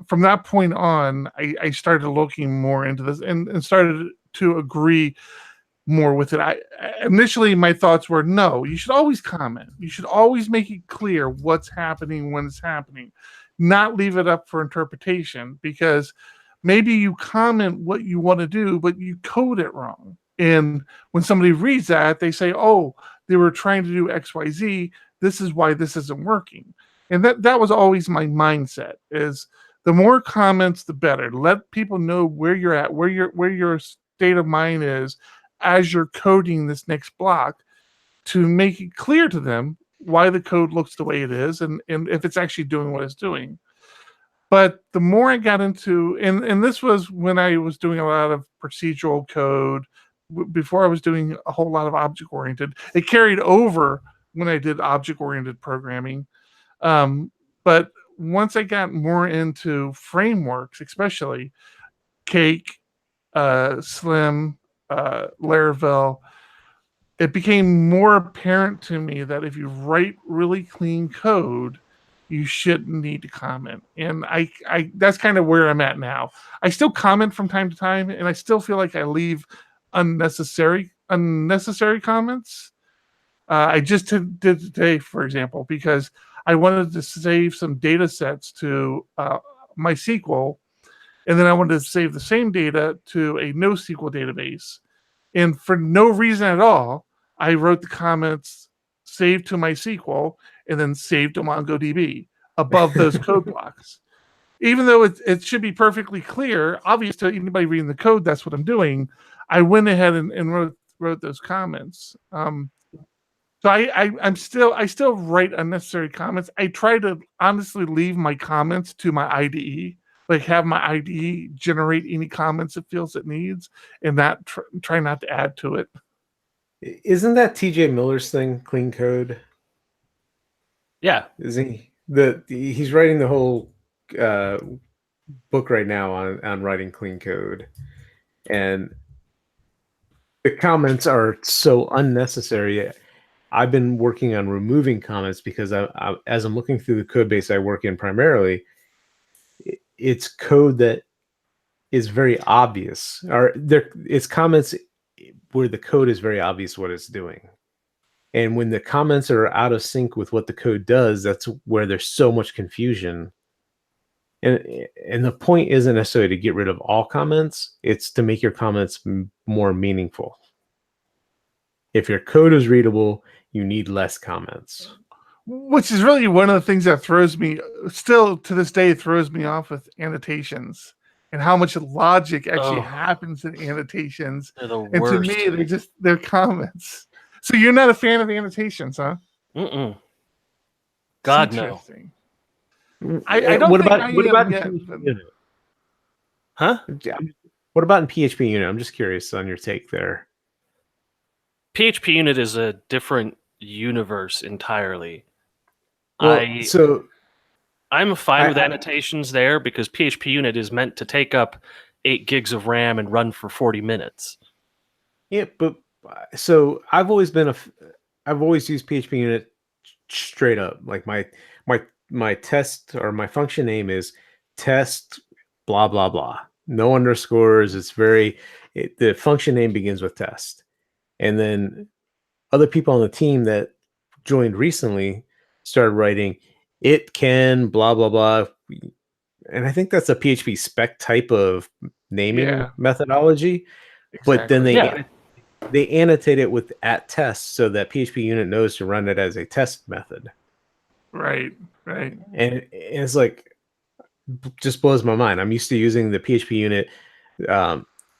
from that point on, I started looking more into this and started to agree more with it. Initially, my thoughts were, no, you should always comment. You should always make it clear what's happening when it's happening, not leave it up for interpretation, because maybe you comment what you want to do, but you code it wrong. And when somebody reads that, they say, oh, they were trying to do X, Y, Z. This is why this isn't working. And that was always my mindset, is the more comments, the better. Let people know where you're at, where your state of mind is as you're coding this next block, to make it clear to them why the code looks the way it is and if it's actually doing what it's doing. But the more I got into, and this was when I was doing a lot of procedural code, before I was doing a whole lot of object-oriented. It carried over when I did object-oriented programming. But once I got more into frameworks, especially Cake, Slim, Laravel, it became more apparent to me that if you write really clean code, you shouldn't need to comment. And I that's kind of where I'm at now. I still comment from time to time, and I still feel like I leave unnecessary comments. I just did today, for example, because I wanted to save some data sets to MySQL, and then I wanted to save the same data to a NoSQL database. And for no reason at all, I wrote the comments, saved to MySQL, and then saved to MongoDB above those code blocks. Even though it should be perfectly clear, obvious to anybody reading the code, that's what I'm doing. I went ahead and wrote those comments. So I still write unnecessary comments. I try to honestly leave my comments to my IDE, like have my IDE generate any comments it feels it needs, and not try not to add to it. Isn't that TJ Miller's thing, clean code? Yeah. Isn't he? He's writing the whole book right now on writing clean code, and the comments are so unnecessary. I've been working on removing comments because as I'm looking through the code base I work in primarily, it's code that is very obvious, or it's comments where the code is very obvious what it's doing. And when the comments are out of sync with what the code does, that's where there's so much confusion. And the point isn't necessarily to get rid of all comments, it's to make your comments more meaningful. If your code is readable, you need less comments. Which is really one of the things that throws me, still to this day, throws me off with annotations and how much logic actually happens in annotations. They're the and worst. to me, they're comments. So you're not a fan of annotations, huh? Mm-mm. God, no. Interesting. I don't what think about I what am about yet, in PHP but- Unit? Huh? What about in PHP Unit? I'm just curious on your take there. PHP Unit is a different universe entirely. Well, I'm fine with I- annotations there because PHP Unit is meant to take up 8 gigs of RAM and run for 40 minutes. Yeah, but so I've always been I've always used PHP unit straight up. Like my test or my function name is test blah blah blah. No underscores. It's the function name begins with test. And then other people on the team that joined recently started writing it can blah blah blah. And I think that's a PHP spec type of naming methodology. But then they annotate it with @test so that PHP unit knows to run it as a test method. Right. And it's like, just blows my mind. I'm used to using the PHP unit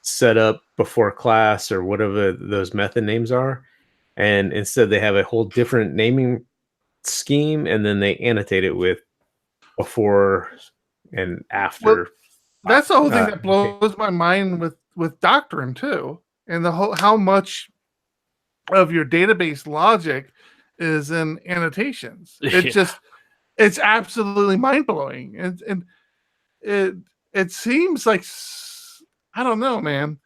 set up before class or whatever those method names are. And instead they have a whole different naming scheme, and then they annotate it with before and after. Well, that's the whole thing that blows my mind with Doctrine too. And the whole how much of your database logic is in annotations. It's absolutely mind-blowing. And it seems like, I don't know, man.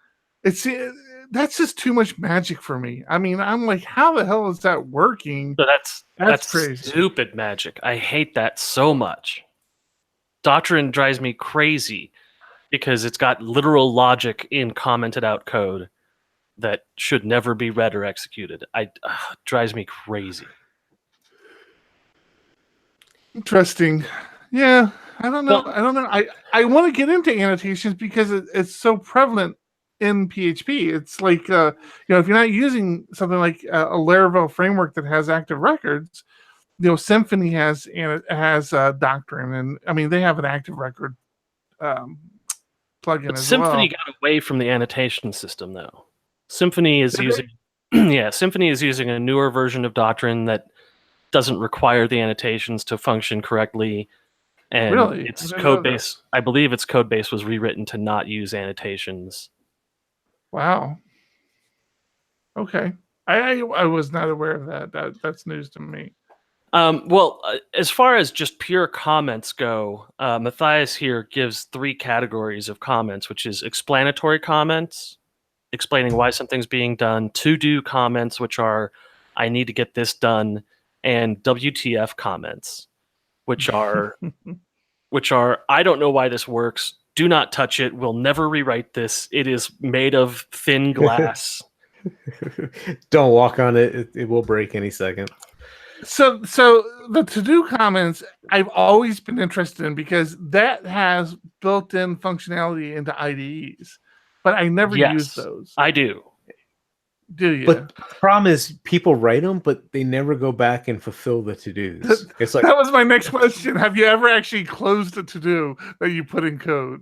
That's just too much magic for me. I mean, I'm like, how the hell is that working? So that's crazy. Stupid magic. I hate that so much. Doctrine drives me crazy because it's got literal logic in commented out code that should never be read or executed. It drives me crazy. Interesting. Yeah, I don't know. I want to get into annotations because it's so prevalent in PHP. It's like, if you're not using something like a Laravel framework that has active records, Symfony has Doctrine, and I mean they have an active record plugin but as Symfony well. got away from the annotation system though. Symfony is using Symfony is using a newer version of Doctrine that doesn't require the annotations to function correctly. And Really? its code base, I believe its code base was rewritten to not use annotations. Wow. Okay. I was not aware of that. That's news to me. As far as just pure comments go, Matthias here gives 3 categories of comments, which is explanatory comments, explaining why something's being done, to-do comments, which are, I need to get this done, and WTF comments, which are, I don't know why this works. Do not touch it. We'll never rewrite this. It is made of thin glass. Don't walk on it. It will break any second. So the to-do comments I've always been interested in because that has built-in functionality into IDEs, but I never use those. I do. Do you? But the problem is people write them, but they never go back and fulfill the to-dos. It's like, that was my next question. Have you ever actually closed a to-do that you put in code?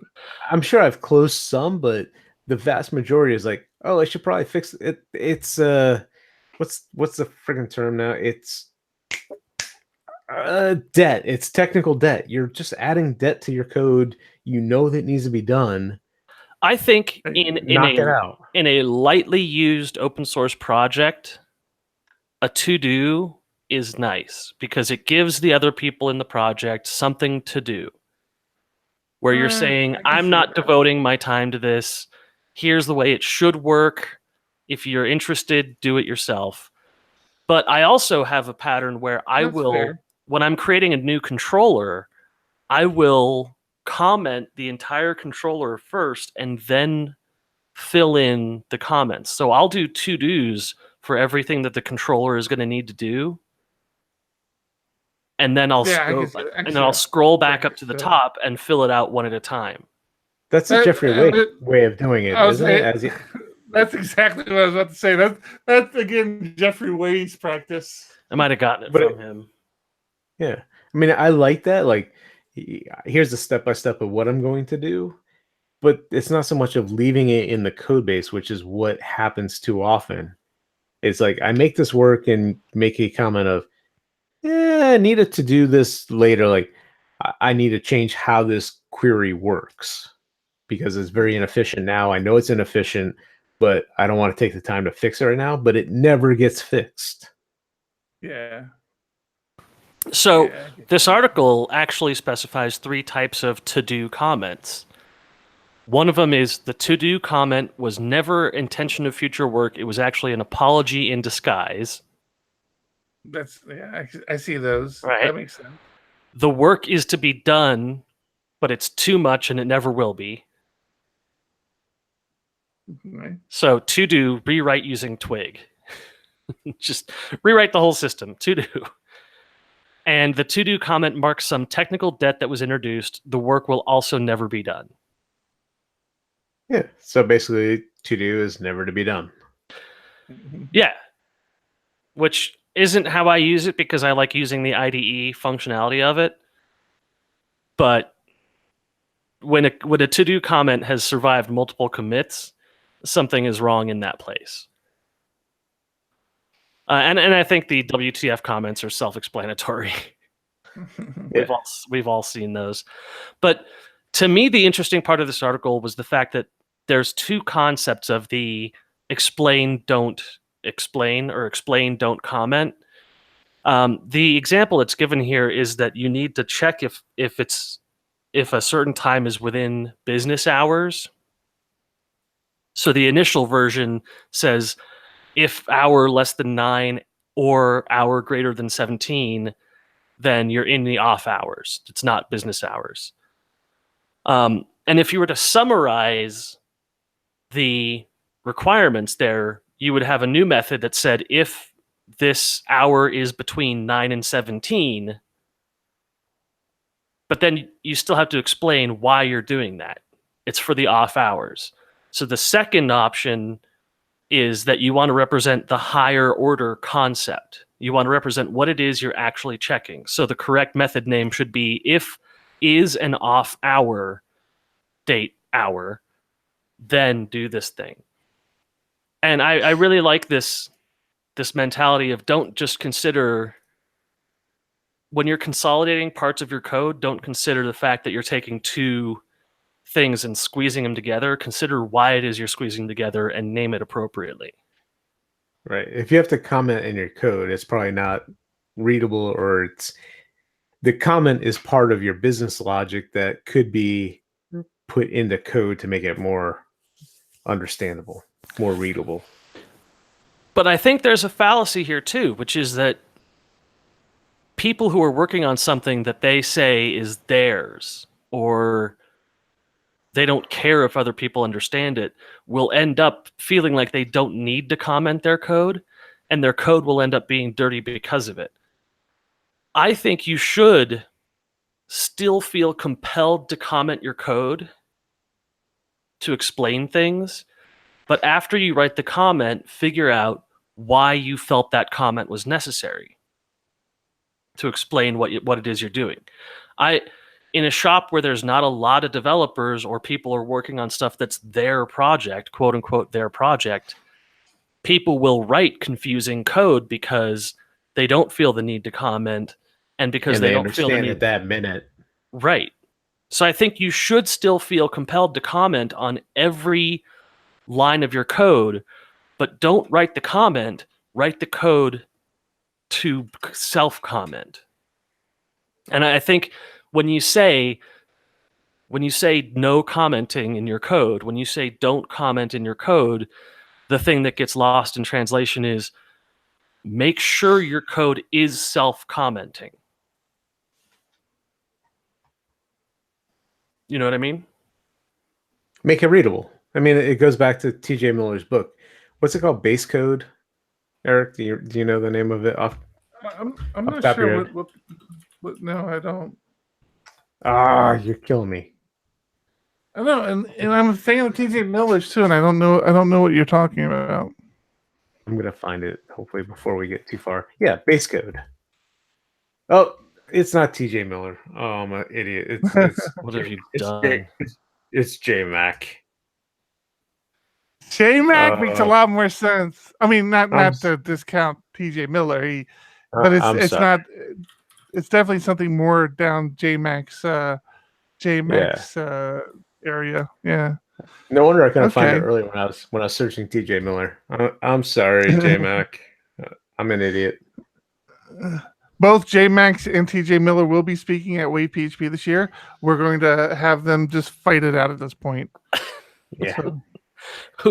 I'm sure I've closed some, but the vast majority is like, oh, I should probably fix it. It's what's the freaking term now? It's debt. It's technical debt. You're just adding debt to your code. You know that needs to be done. I think in a lightly used open source project, a to-do is nice because it gives the other people in the project something to do. Where you're saying, I'm not devoting my time to this. Here's the way it should work. If you're interested, do it yourself. But I also have a pattern where when I'm creating a new controller, I will comment the entire controller first and then fill in the comments. So I'll do to-dos for everything that the controller is going to need to do. And then I'll scroll back up to the top and fill it out one at a time. That's a Jeffrey way of doing it, isn't it? That's exactly what I was about to say. That's again Jeffrey Way's practice. I might have gotten it from him. Yeah. I mean, I like that. Like, here's a step-by-step of what I'm going to do. But it's not so much of leaving it in the code base, which is what happens too often. It's like, I make this work and make a comment of, I needed to do this later. Like, I need to change how this query works because it's very inefficient now. I know it's inefficient, but I don't want to take the time to fix it right now. But it never gets fixed. Yeah. So this article actually specifies 3 types of to-do comments. One of them is the to-do comment was never intention of future work. It was actually an apology in disguise. I see those. Right. That makes sense. The work is to be done, but it's too much and it never will be. Right. So to-do, rewrite using Twig. Just rewrite the whole system, to-do. And the to-do comment marks some technical debt that was introduced. The work will also never be done. Yeah. So basically, to do is never to be done. Yeah. Which isn't how I use it because I like using the IDE functionality of it. But when a to-do comment has survived multiple commits, something is wrong in that place. And I think the WTF comments are self-explanatory. Yeah. We've all seen those. But to me, the interesting part of this article was the fact that there's two concepts of the explain, don't explain, or explain, don't comment. The example that's given here is that you need to check if a certain time is within business hours. So the initial version says if hour less than 9 or hour greater than 17, then you're in the off hours. It's not business hours. And if you were to summarize the requirements there, you would have a new method that said if this hour is between 9 and 17, but then you still have to explain why you're doing that. It's for the off hours. So the second option is that you want to represent the higher order concept. You want to represent what it is you're actually checking. So the correct method name should be if is an off hour, date hour, then do this thing. And I really like this mentality of don't just consider, when you're consolidating parts of your code, don't consider the fact that you're taking two things and squeezing them together. Consider why it is you're squeezing together and name it appropriately. Right. If you have to comment in your code, it's probably not readable, or the comment is part of your business logic that could be put into code to make it more understandable, more readable. But I think there's a fallacy here too, which is that people who are working on something that they say is theirs, or they don't care if other people understand it, will end up feeling like they don't need to comment their code, and their code will end up being dirty because of it. I think you should still feel compelled to comment your code to explain things, but after you write the comment, figure out why you felt that comment was necessary to explain what it is you're doing. In a shop where there's not a lot of developers or people are working on stuff that's their project, quote unquote, their project, people will write confusing code because they don't feel the need to comment, and because they don't feel the need at that minute. Right. So I think you should still feel compelled to comment on every line of your code, but don't write the comment, write the code to self-comment. And I think when you say no commenting in your code, when you say don't comment in your code, the thing that gets lost in translation is make sure your code is self-commenting. You know what I mean? Make it readable. I mean, it goes back to TJ Miller's book. What's it called? Base code? Eric, do you know the name of it? I'm not sure what. No, I don't. You're killing me. I know, and I'm a fan of TJ Miller's too, and I don't know what you're talking about. I'm gonna find it hopefully before we get too far. Yeah, base code. Oh, it's not TJ Miller. Oh, I'm an idiot. It's What have you done? It's J Mac. J Mac makes a lot more sense. I mean, not to discount TJ Miller, but it's not. It's definitely something more down J Mac's area. Yeah. No wonder I couldn't find it earlier when I was searching TJ Miller. I'm sorry, J Mac. I'm an idiot. both J Max and TJ Miller will be speaking at Wave PHP this year. We're going to have them just fight it out at this point. Yeah. So,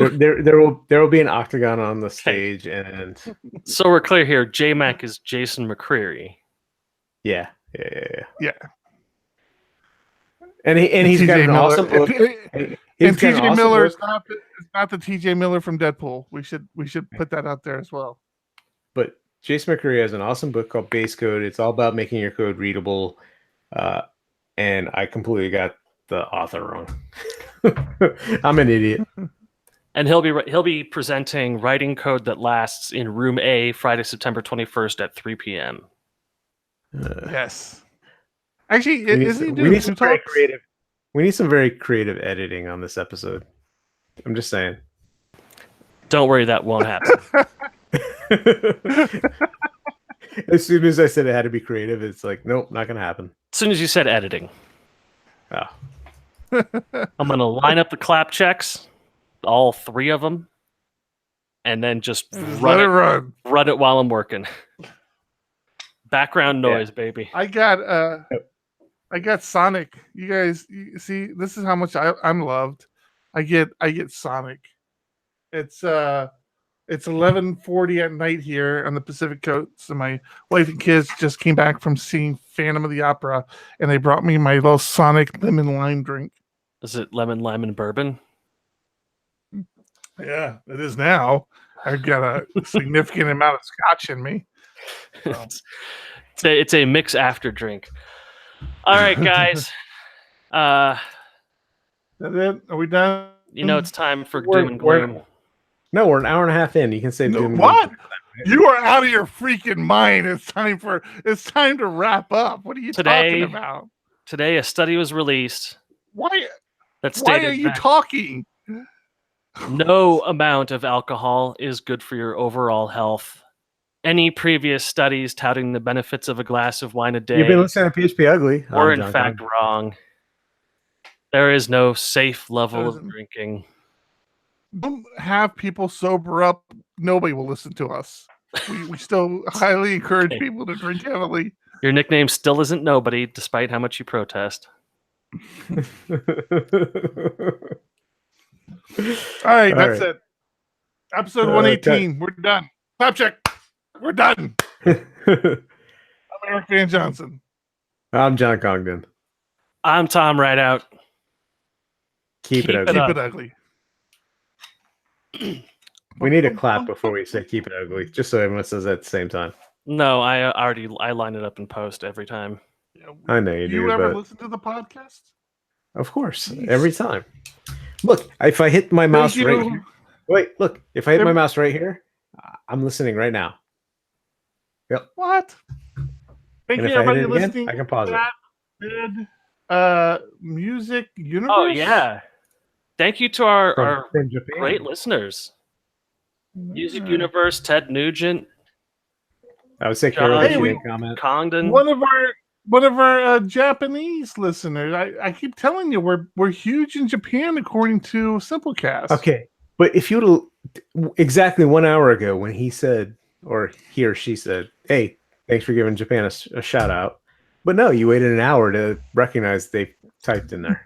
there will be an octagon on the stage, and So we're clear here. J-Mac is Jason McCreary. yeah. yeah. And he's got TJ an Miller. awesome book. And He's got an TJ awesome Miller book, is not the TJ Miller from Deadpool. We should put that out there as well. but Jason McCreary has an awesome book called Base Code. It's all about making your code readable, and I completely got the author wrong. I'm an idiot. And he'll be presenting Writing Code That Lasts in Room A Friday, September 21st at 3 p.m. Yes. Actually, We need isn't he some- we doing need two some very talks? creative. We need some very creative editing on this episode. I'm just saying. Don't worry, that won't happen. As soon as I said it had to be creative, it's like, nope, not gonna happen. As soon as you said editing, Oh. I'm going to line up the clap checks, all 3 of them, and then just Just let it run. run it while I'm working. Background noise, baby. I got Sonic. You guys see, this is how much I'm loved. I get Sonic. It's 11:40 at night here on the Pacific Coast, and my wife and kids just came back from seeing Phantom of the Opera, and they brought me my little Sonic lemon lime drink. Is it lemon, lime, and bourbon? Yeah, it is now. I've got a significant amount of scotch in me. So. It's a mix after drink. All right, guys. Is that it? Are we done? You know it's time for We're- doom and gloom. No, we're an hour and a half in. You can say No, doom and what? gloom. You are out of your freaking mind. It's time to wrap up. What are you Today- talking about? Today, a study was released Why that why stated are you that talking? no amount of alcohol is good for your overall health. Any previous studies touting the benefits of a glass of wine a day You've been listening to PHP Ugly. were I'm in John fact Conn. wrong. There is no safe level of Doesn't- drinking. Don't have people sober up. Nobody will listen to us. We still highly encourage Okay. people to drink heavily. Your nickname still isn't nobody, despite how much you protest. All right, All that's right. it. Episode Okay. 118. We're done. Clap check. We're done. I'm Eric Van Johnson. I'm John Congdon. I'm Tom Rideout. Keep it Keep it ugly. up. Keep it ugly. We need a clap before we say keep it ugly, just so everyone says that at the same time. No, I line it up in post every time. I know you do, ever but listen to the podcast? of course, Jeez. every time. Look, if I hit my mouse Thank right you. here, wait, look, if I hit my Every- mouse right here, I'm listening right now. What? Thank And you, if I hit everybody, it again, listening. I can pause it. that did Music Universe. Oh yeah. Thank you to our From Japan. great listeners. Music Yeah. Universe, Ted Nugent, I would say John, Carol, Hey, she we- didn't comment. Congdon. One of our Japanese listeners. I keep telling you, we're huge in Japan according to Simplecast. Okay, but if you exactly 1 hour ago when he said, or he or she said, "Hey, thanks for giving Japan a shout out," but no, you waited an hour to recognize they typed in there.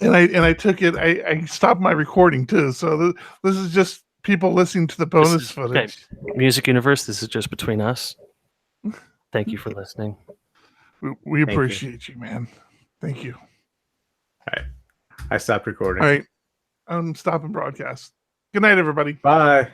And I took it. I stopped my recording too. So this is just people listening to the bonus is- footage. Music Universe, this is just between us. Thank you for listening. We Thank you. appreciate you, man. Thank you. I stopped recording. All right, I'm stopping broadcast. Good night, everybody. Bye.